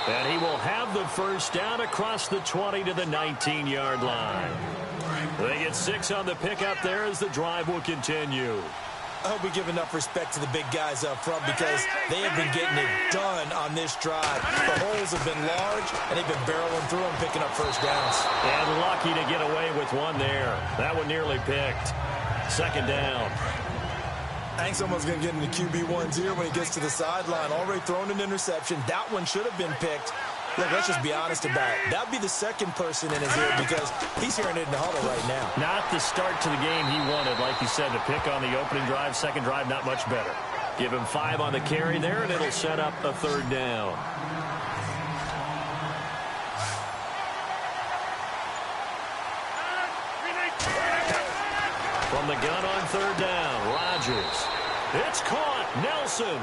And he will have the first down across the 20 to the 19-yard line. They get 6 on the pickup there as the drive will continue. I hope we give enough respect to the big guys up front because they have been getting it done on this drive. The holes have been large, and they've been barreling through them, picking up first downs. And lucky to get away with one there. That one nearly picked. 2nd down. I think someone's going to get into QB1's ear when he gets to the sideline. Already thrown an interception. That one should have been picked. Look, let's just be honest about it. That would be the second person in his ear because he's hearing it in the huddle right now. Not the start to the game he wanted, like you said, to pick on the opening drive. Second drive, not much better. Give him 5 on the carry there, and it'll set up a 3rd down. From the gun on 3rd down, Rodgers. It's caught. Nelson.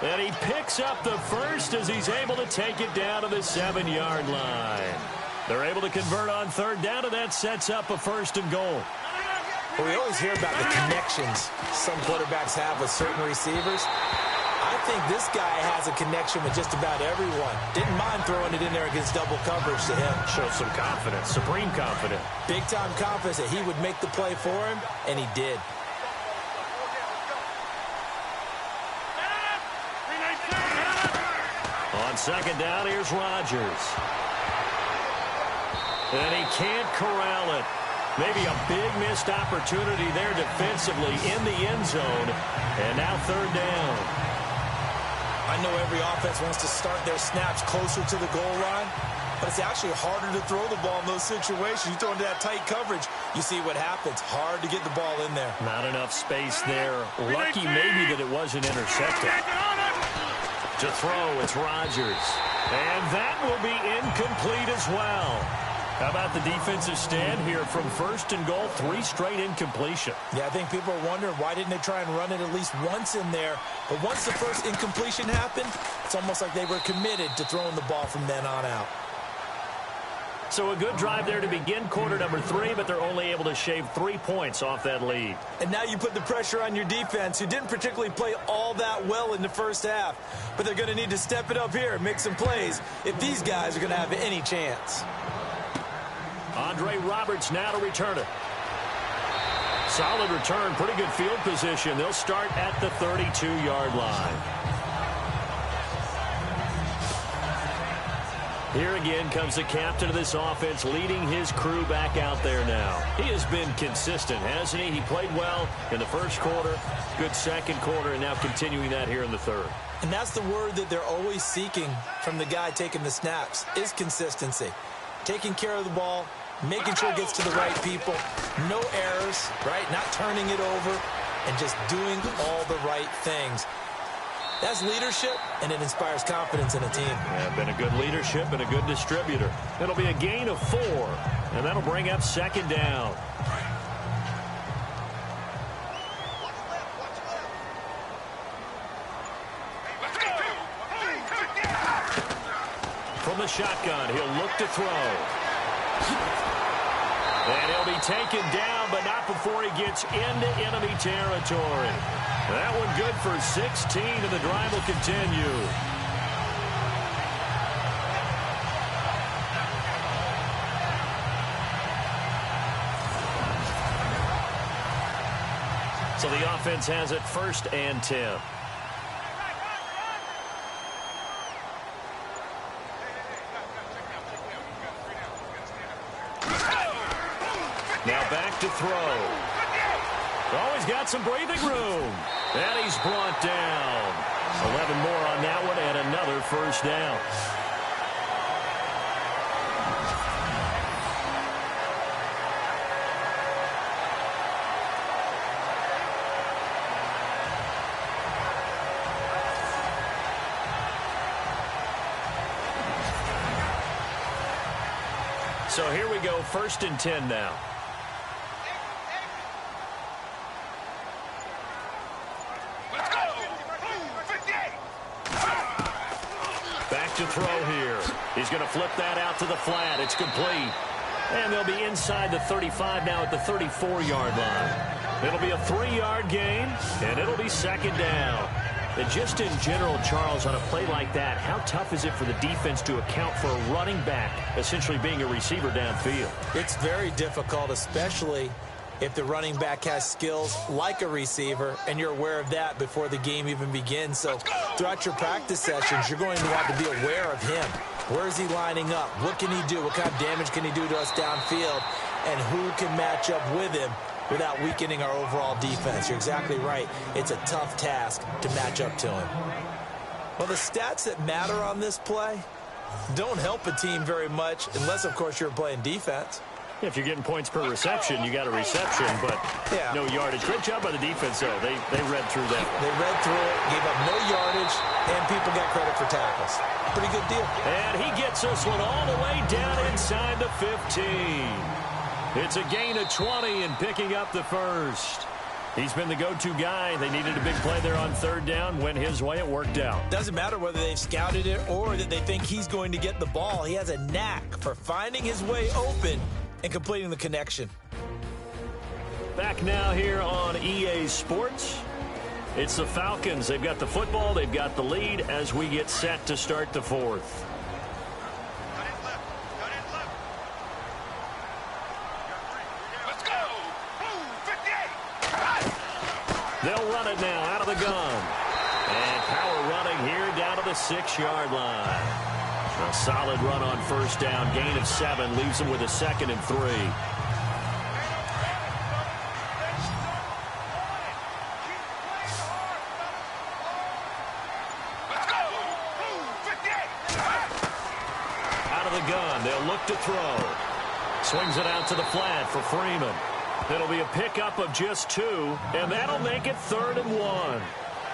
And he picks up the first as he's able to take it down to the 7-yard line. They're able to convert on 3rd down, and that sets up a 1st and goal. Well, we always hear about the connections some quarterbacks have with certain receivers. I think this guy has a connection with just about everyone. Didn't mind throwing it in there against double coverage to him. Shows some confidence, supreme confidence. Big-time confidence that he would make the play for him, and he did. On 2nd down, here's Rodgers. And he can't corral it. Maybe a big missed opportunity there defensively in the end zone. And now third down. I know every offense wants to start their snaps closer to the goal line, but it's actually harder to throw the ball in those situations. You throw into that tight coverage, you see what happens. Hard to get the ball in there. Not enough space there. Lucky maybe that it wasn't intercepted. To throw, it's Rodgers. And that will be incomplete as well. How about the defensive stand here from first and goal, 3 straight incompletion. Yeah, I think people are wondering why didn't they try and run it at least once in there. But once the first incompletion happened, it's almost like they were committed to throwing the ball from then on out. So a good drive there to begin quarter number 3, but they're only able to shave 3 points off that lead. And now you put the pressure on your defense, who didn't particularly play all that well in the first half. But they're going to need to step it up here and make some plays if these guys are going to have any chance. Andre Roberts now to return it. Solid return, pretty good field position. They'll start at the 32-yard line. Here again comes the captain of this offense, leading his crew back out there now. He has been consistent, hasn't he? He played well in the first quarter, good second quarter, and now continuing that here in the third. And that's the word that they're always seeking from the guy taking the snaps, is consistency. Taking care of the ball, making sure it gets to the right people, no errors, right? Not turning it over, and just doing all the right things. That's leadership, and it inspires confidence in a team. Yeah, been a good leadership and a good distributor. It'll be a gain of 4, and that'll bring up second down. From the shotgun, he'll look to throw. And he'll be taken down, but not before he gets into enemy territory. That one good for 16, and the drive will continue. So the offense has it 1st and 10. Now back to throw. Oh, he's got some breathing room. And he's brought down. 11 more on that one and another first down. So here we go, 1st and 10 now. To throw here. He's going to flip that out to the flat. It's complete. And they'll be inside the 35 now at the 34-yard line. It'll be a 3-yard gain, and it'll be second down. And just in general, Charles, on a play like that, how tough is it for the defense to account for a running back essentially being a receiver downfield? It's very difficult, especially if the running back has skills like a receiver, and you're aware of that before the game even begins. So throughout your practice sessions, you're going to want to be aware of him. Where is he lining up? What can he do? What kind of damage can he do to us downfield? And who can match up with him without weakening our overall defense? You're exactly right. It's a tough task to match up to him. Well, the stats that matter on this play don't help a team very much unless, of course, you're playing defense. If you're getting points per reception, you got a reception, but no yardage. Great job by the defense, though. They read through that. They read through it, gave up no yardage, and people got credit for tackles. Pretty good deal. And he gets this one all the way down inside the 15. It's a gain of 20 and picking up the first. He's been the go-to guy. They needed a big play there on 3rd down. Went his way. It worked out. Doesn't matter whether they've scouted it or that they think he's going to get the ball. He has a knack for finding his way open and completing the connection. Back now here on EA Sports. It's the Falcons. They've got the football. They've got the lead as we get set to start the 4th. Let's go. 58. They'll run it now out of the gun. And power running here down to the 6-yard line. A solid run on first down. Gain of 7 leaves them with a 2nd and 3. Out of the gun. They'll look to throw. Swings it out to the flat for Freeman. It'll be a pickup of just 2, and that'll make it 3rd and 1.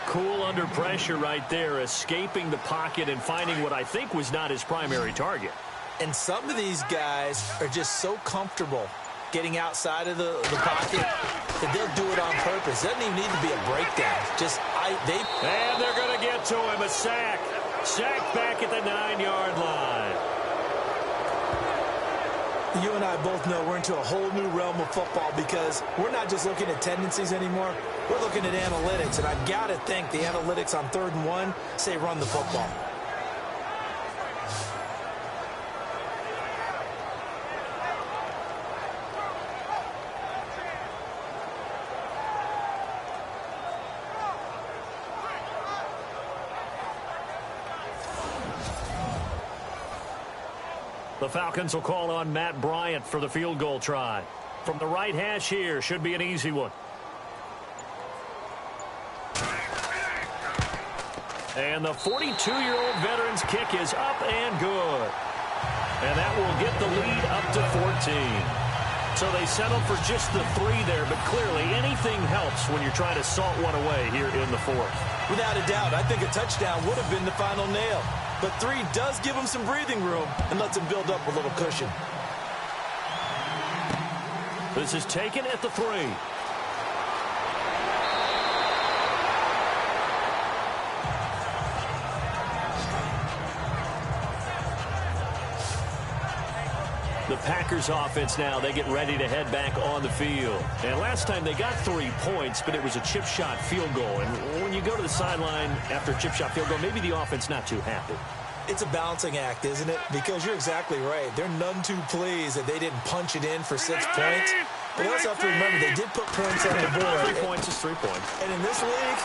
Cool under pressure right there, escaping the pocket and finding what I think was not his primary target. And some of these guys are just so comfortable getting outside of the pocket that they'll do it on purpose. It doesn't even need to be a breakdown. And they're going to get to him. A sack. Sack back at the 9-yard line. You and I both know we're into a whole new realm of football because we're not just looking at tendencies anymore. We're looking at analytics, and I've got to think the analytics on 3rd and 1 say run the football. The Falcons will call on Matt Bryant for the field goal try. From the right hash here, should be an easy one. And the 42-year-old veteran's kick is up and good. And that will get the lead up to 14. So they settled for just the 3 there, but clearly anything helps when you're trying to salt one away here in the 4th. Without a doubt, I think a touchdown would have been the final nail. But 3 does give him some breathing room and lets him build up a little cushion. This is taken at the 3. The Packers offense now, they get ready to head back on the field. And last time they got 3 points, but it was a chip shot field goal. And when you go to the sideline after a chip shot field goal, maybe the offense not too happy. It's a balancing act, isn't it? Because you're exactly right. They're none too pleased that they didn't punch it in for 6 points. But you also have to remember, they did put points on the board. 3 points is 3 points. And in this league,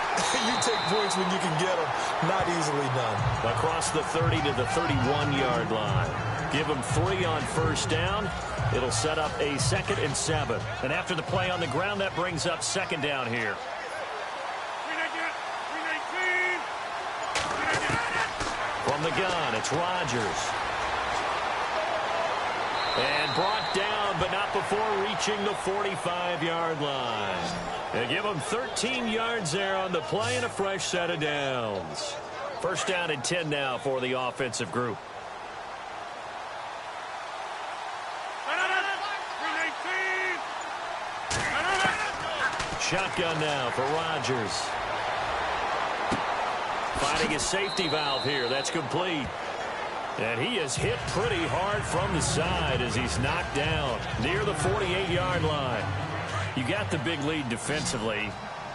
you take points when you can get them. Not easily done. Across the 30 to the 31-yard line. Give them 3 on first down. It'll set up a 2nd and 7. And after the play on the ground, that brings up 2nd down here. From the gun, it's Rodgers. And brought down, but not before reaching the 45-yard line. They give them 13 yards there on the play and a fresh set of downs. First down and 10 now for the offensive group. Shotgun now for Rodgers. Finding his safety valve here. That's complete. And he is hit pretty hard from the side as he's knocked down near the 48-yard line. You got the big lead defensively.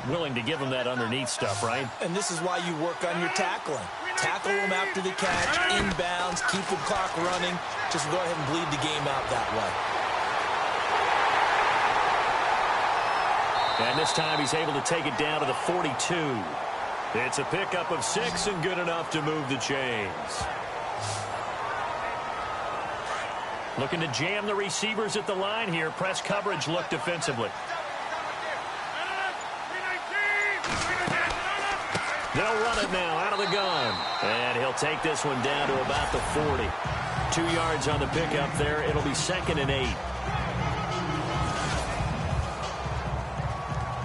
Willing to give him that underneath stuff, right? And this is why you work on your tackling. Tackle him after the catch, inbounds, keep the clock running. Just go ahead and bleed the game out that way. And this time he's able to take it down to the 42. It's a pickup of 6 and good enough to move the chains. Looking to jam the receivers at the line here. Press coverage look defensively. They'll run it now out of the gun. And he'll take this one down to about the 40. 2 yards on the pickup there. It'll be 2nd and 8.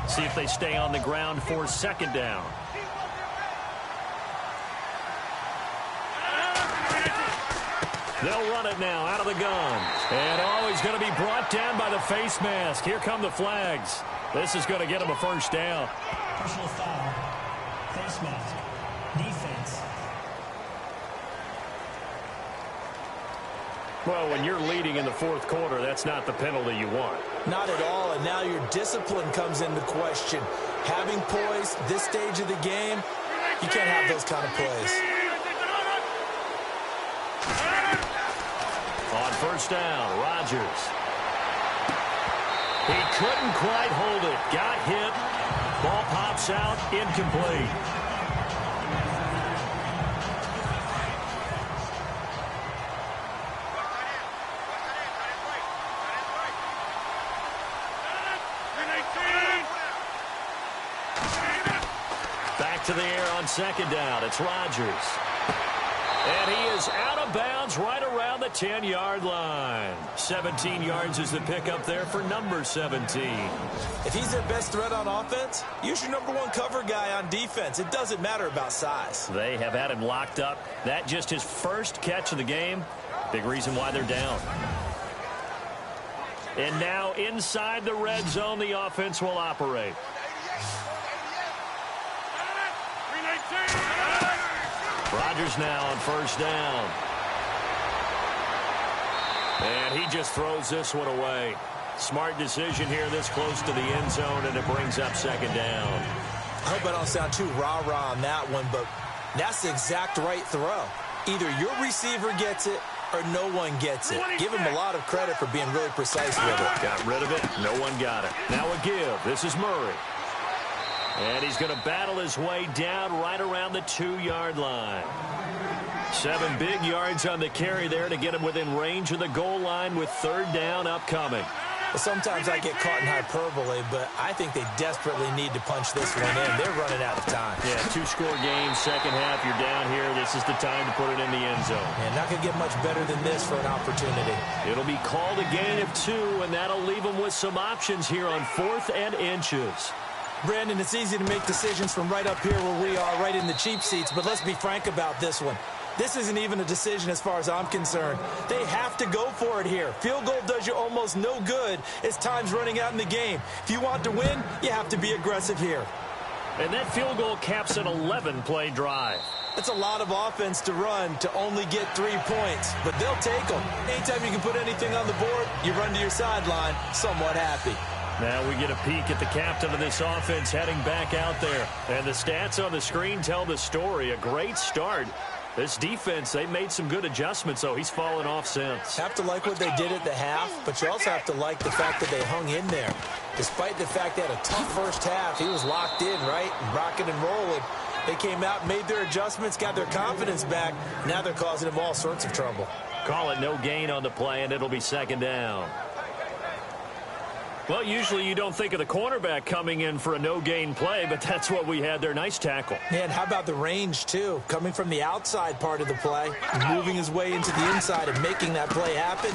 See if they stay on the ground for 2nd down. They'll run it now out of the gun. And he's going to be brought down by the face mask. Here come the flags. This is going to get him a first down. Personal foul. Face mask. Defense. Well, when you're leading in the 4th quarter, that's not the penalty you want. Not at all, and now your discipline comes into question. Having poise this stage of the game, you can't have those kind of plays. On first down, Rodgers. He couldn't quite hold it. Got hit. Ball pops out, incomplete. to the air on second down. It's Rodgers. And he is out of bounds right around the 10-yard line. 17 yards is the pickup there for number 17. If he's their best threat on offense, use your number one cover guy on defense. It doesn't matter about size. They have had him locked up. That just his first catch of the game. Big reason why they're down. And now inside the red zone, the offense will operate. Rodgers now on first down. And he just throws this one away. Smart decision here this close to the end zone, and it brings up second down. I hope I don't sound too rah-rah on that one, but that's the exact right throw. Either your receiver gets it or no one gets it. Give him a lot of credit for being really precise with it. Got rid of it. No one got it. Now a give. This is Murray. And he's going to battle his way down right around the 2-yard line. 7 big yards on the carry there to get him within range of the goal line with third down upcoming. Sometimes I get caught in hyperbole, but I think they desperately need to punch this one in. They're running out of time. Yeah, 2-score game, second half, you're down here. This is the time to put it in the end zone. And not going to get much better than this for an opportunity. It'll be called a gain of 2, and that'll leave them with some options here on 4th and inches. Brandon, it's easy to make decisions from right up here where we are, right in the cheap seats, but let's be frank about this one. This isn't even a decision as far as I'm concerned. They have to go for it here. Field goal does you almost no good as time's running out in the game. If you want to win, you have to be aggressive here. And that field goal caps an 11-play drive. That's a lot of offense to run to only get 3 points, but they'll take them. Anytime you can put anything on the board, you run to your sideline somewhat happy. Now we get a peek at the captain of this offense heading back out there. And the stats on the screen tell the story. A great start. This defense, they made some good adjustments, so he's fallen off since. Have to like what they did at the half, but you also have to like the fact that they hung in there. Despite the fact they had a tough first half, he was locked in, right? Rocking and rolling. They came out, made their adjustments, got their confidence back. Now they're causing him all sorts of trouble. Call it no gain on the play, and it'll be second down. Well, usually you don't think of the cornerback coming in for a no-gain play, but that's what we had there. Nice tackle. Man, how about the range, too? Coming from the outside part of the play, moving his way into the inside and making that play happen.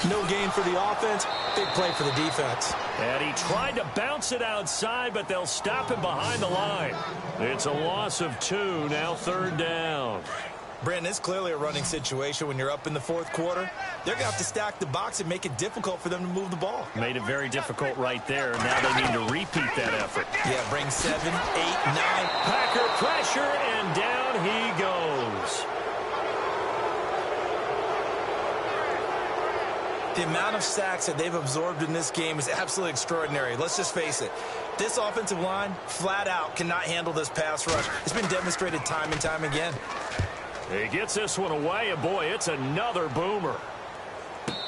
No gain for the offense, big play for the defense. And he tried to bounce it outside, but they'll stop him behind the line. It's a loss of 2, now third down. Brandon, it's clearly a running situation when you're up in the fourth quarter. They're going to have to stack the box and make it difficult for them to move the ball. Made it very difficult right there. Now they need to repeat that effort. Yeah, bring 7, 8, 9. Packer pressure, and down he goes. The amount of sacks that they've absorbed in this game is absolutely extraordinary. Let's just face it. This offensive line, flat out, cannot handle this pass rush. It's been demonstrated time and time again. He gets this one away, and boy, it's another boomer.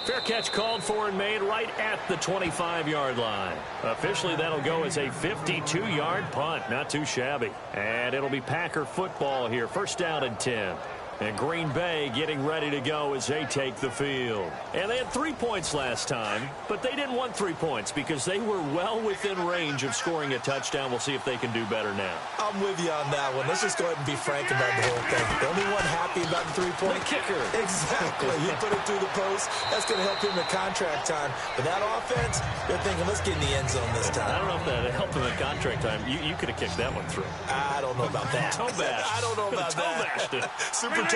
Fair catch called for and made right at the 25-yard line. Officially, that'll go as a 52-yard punt. Not too shabby. And it'll be Packer football here. First down and 10. And Green Bay getting ready to go as they take the field. And they had 3 points last time, but they didn't want 3 points because they were well within range of scoring a touchdown. We'll see if they can do better now. I'm with you on that one. Let's just go ahead and be frank about the whole thing. The only one happy about the 3-point kicker. Exactly. You put it through the post. That's going to help him in contract time. But that offense, they're thinking, let's get in the end zone this time. I don't know if that helped him in contract time. You could have kicked that one through. I don't know about that. Toe bash. I don't know about that. Super toe.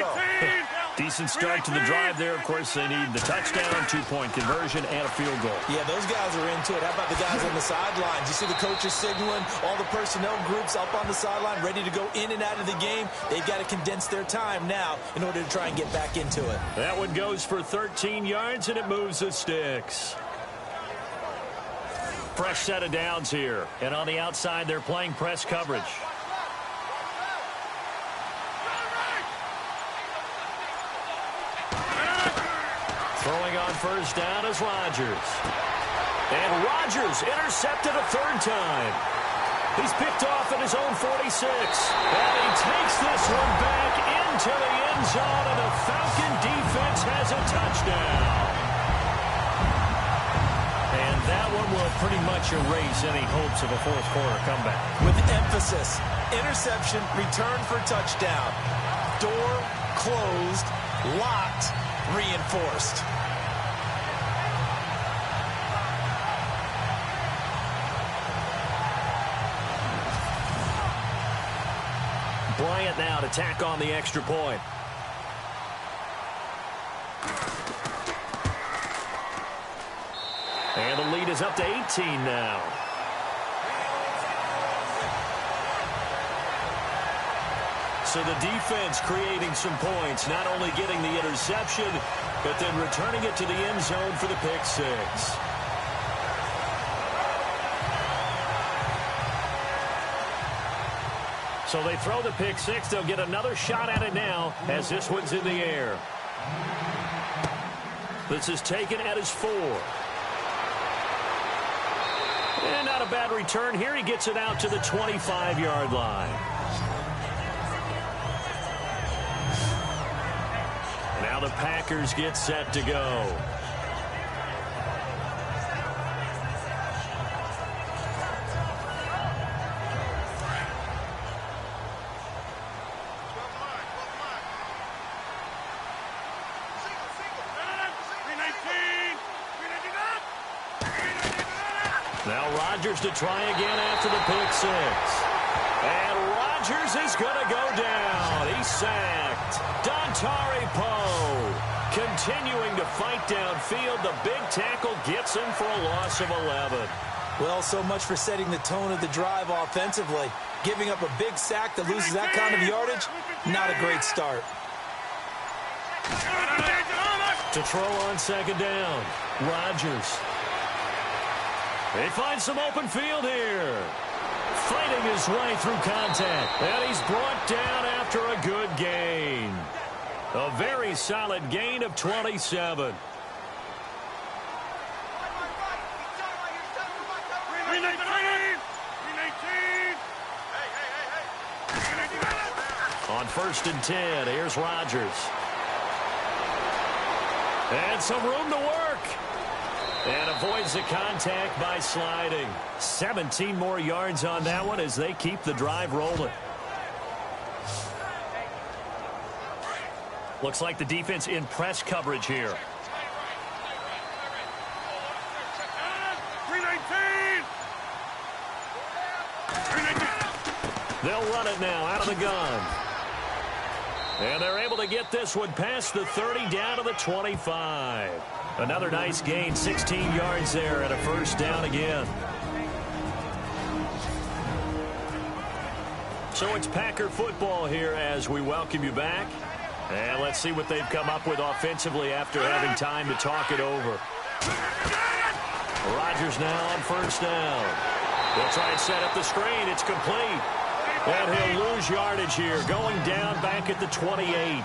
Decent start to the drive there. Of course, they need the touchdown, 2-point conversion, and a field goal. Yeah, those guys are into it. How about the guys on the sidelines? You see the coaches signaling, all the personnel groups up on the sideline, ready to go in and out of the game. They've got to condense their time now in order to try and get back into it. That one goes for 13 yards, and it moves the sticks. Fresh set of downs here. And on the outside, they're playing press coverage. Throwing on first down is Rodgers. And Rodgers intercepted a third time. He's picked off at his own 46. And he takes this one back into the end zone, and the Falcon defense has a touchdown. And that one will pretty much erase any hopes of a fourth quarter comeback. With emphasis. Interception, return for touchdown. Door closed, locked, reinforced. Bryant now to tack on the extra point. And the lead is up to 18 now. So the defense creating some points, not only getting the interception, but then returning it to the end zone for the pick six. So they throw the pick six. They'll get another shot at it now as this one's in the air. This is taken at his 4. And not a bad return here. He gets it out to the 25-yard line. Now the Packers get set to go. Now Rodgers to try again after the pick six. And Rodgers is going to go down. He's sacked. Dontari Poe continuing to fight downfield. The big tackle gets him for a loss of 11. Well, so much for setting the tone of the drive offensively. Giving up a big sack that loses that kind of yardage, not a great start. To throw on second down, Rodgers. They find some open field here. Fighting his way through contact. And he's brought down after a good gain. A very solid gain of 27. On 1st and 10, here's Rodgers. And some room to work. And avoids the contact by sliding. 17 more yards on that one as they keep the drive rolling. Looks like the defense in press coverage here. They'll run it now out of the gun. And they're able to get this one past the 30 down to the 25. Another nice gain, 16 yards there and a first down again. So it's Packer football here as we welcome you back. And let's see what they've come up with offensively after having time to talk it over. Rodgers now on 1st down. They'll try and set up the screen. It's complete. And he'll lose yardage here, going down back at the 28.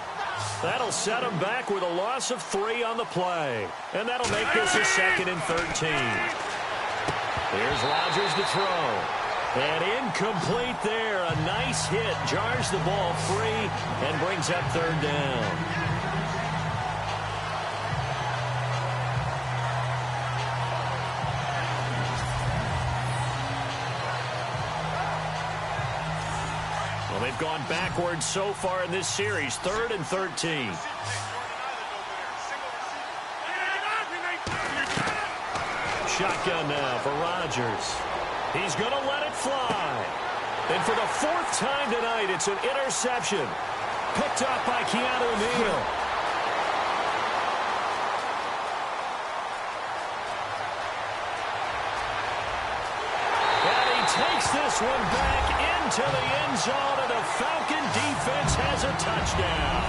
That'll set him back with a loss of 3 on the play. And that'll make this a 2nd and 13. Here's Rodgers to throw. And incomplete there. A nice hit. Jars the ball free and brings up 3rd down. Well, they've gone backwards so far in this series. 3rd and 13. Shotgun now for Rodgers. He's going to let it fly. And for the 4th time tonight, it's an interception. Picked up by Keanu Neal. And he takes this one back into the end zone, and the Falcon defense has a touchdown.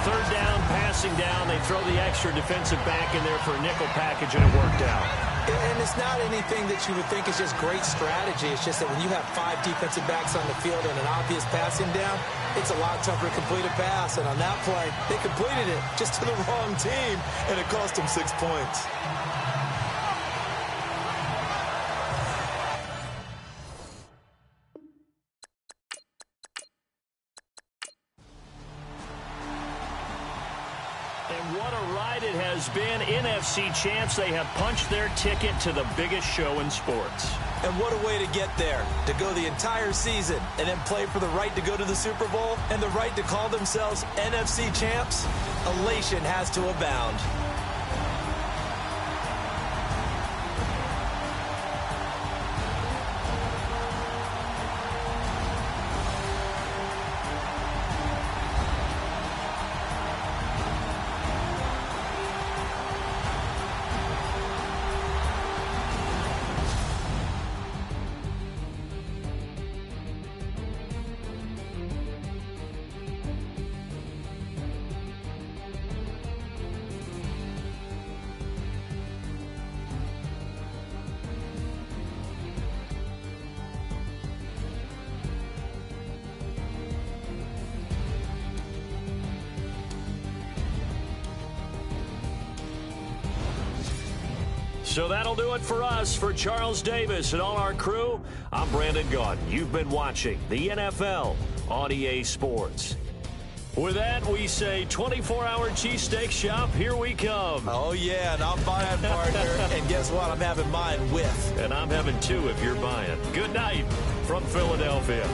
3rd down, passing down. They throw the extra defensive back in there for a nickel package, and it worked out. And it's not anything that you would think is just great strategy. It's just that when you have 5 defensive backs on the field and an obvious passing down, it's a lot tougher to complete a pass. And on that play, they completed it just to the wrong team, and it cost them 6 points. And what a ride it has been. NFC champs, they have punched their ticket to the biggest show in sports. And what a way to get there, to go the entire season and then play for the right to go to the Super Bowl and the right to call themselves NFC champs. Elation has to abound. So that'll do it for us. For Charles Davis and all our crew, I'm Brandon Gaudin. You've been watching the NFL on EA Sports. With that, we say 24-hour cheesesteak shop, here we come. Oh, yeah, and I'm buying, partner. And guess what? I'm having mine with. And I'm having two if you're buying. Good night from Philadelphia.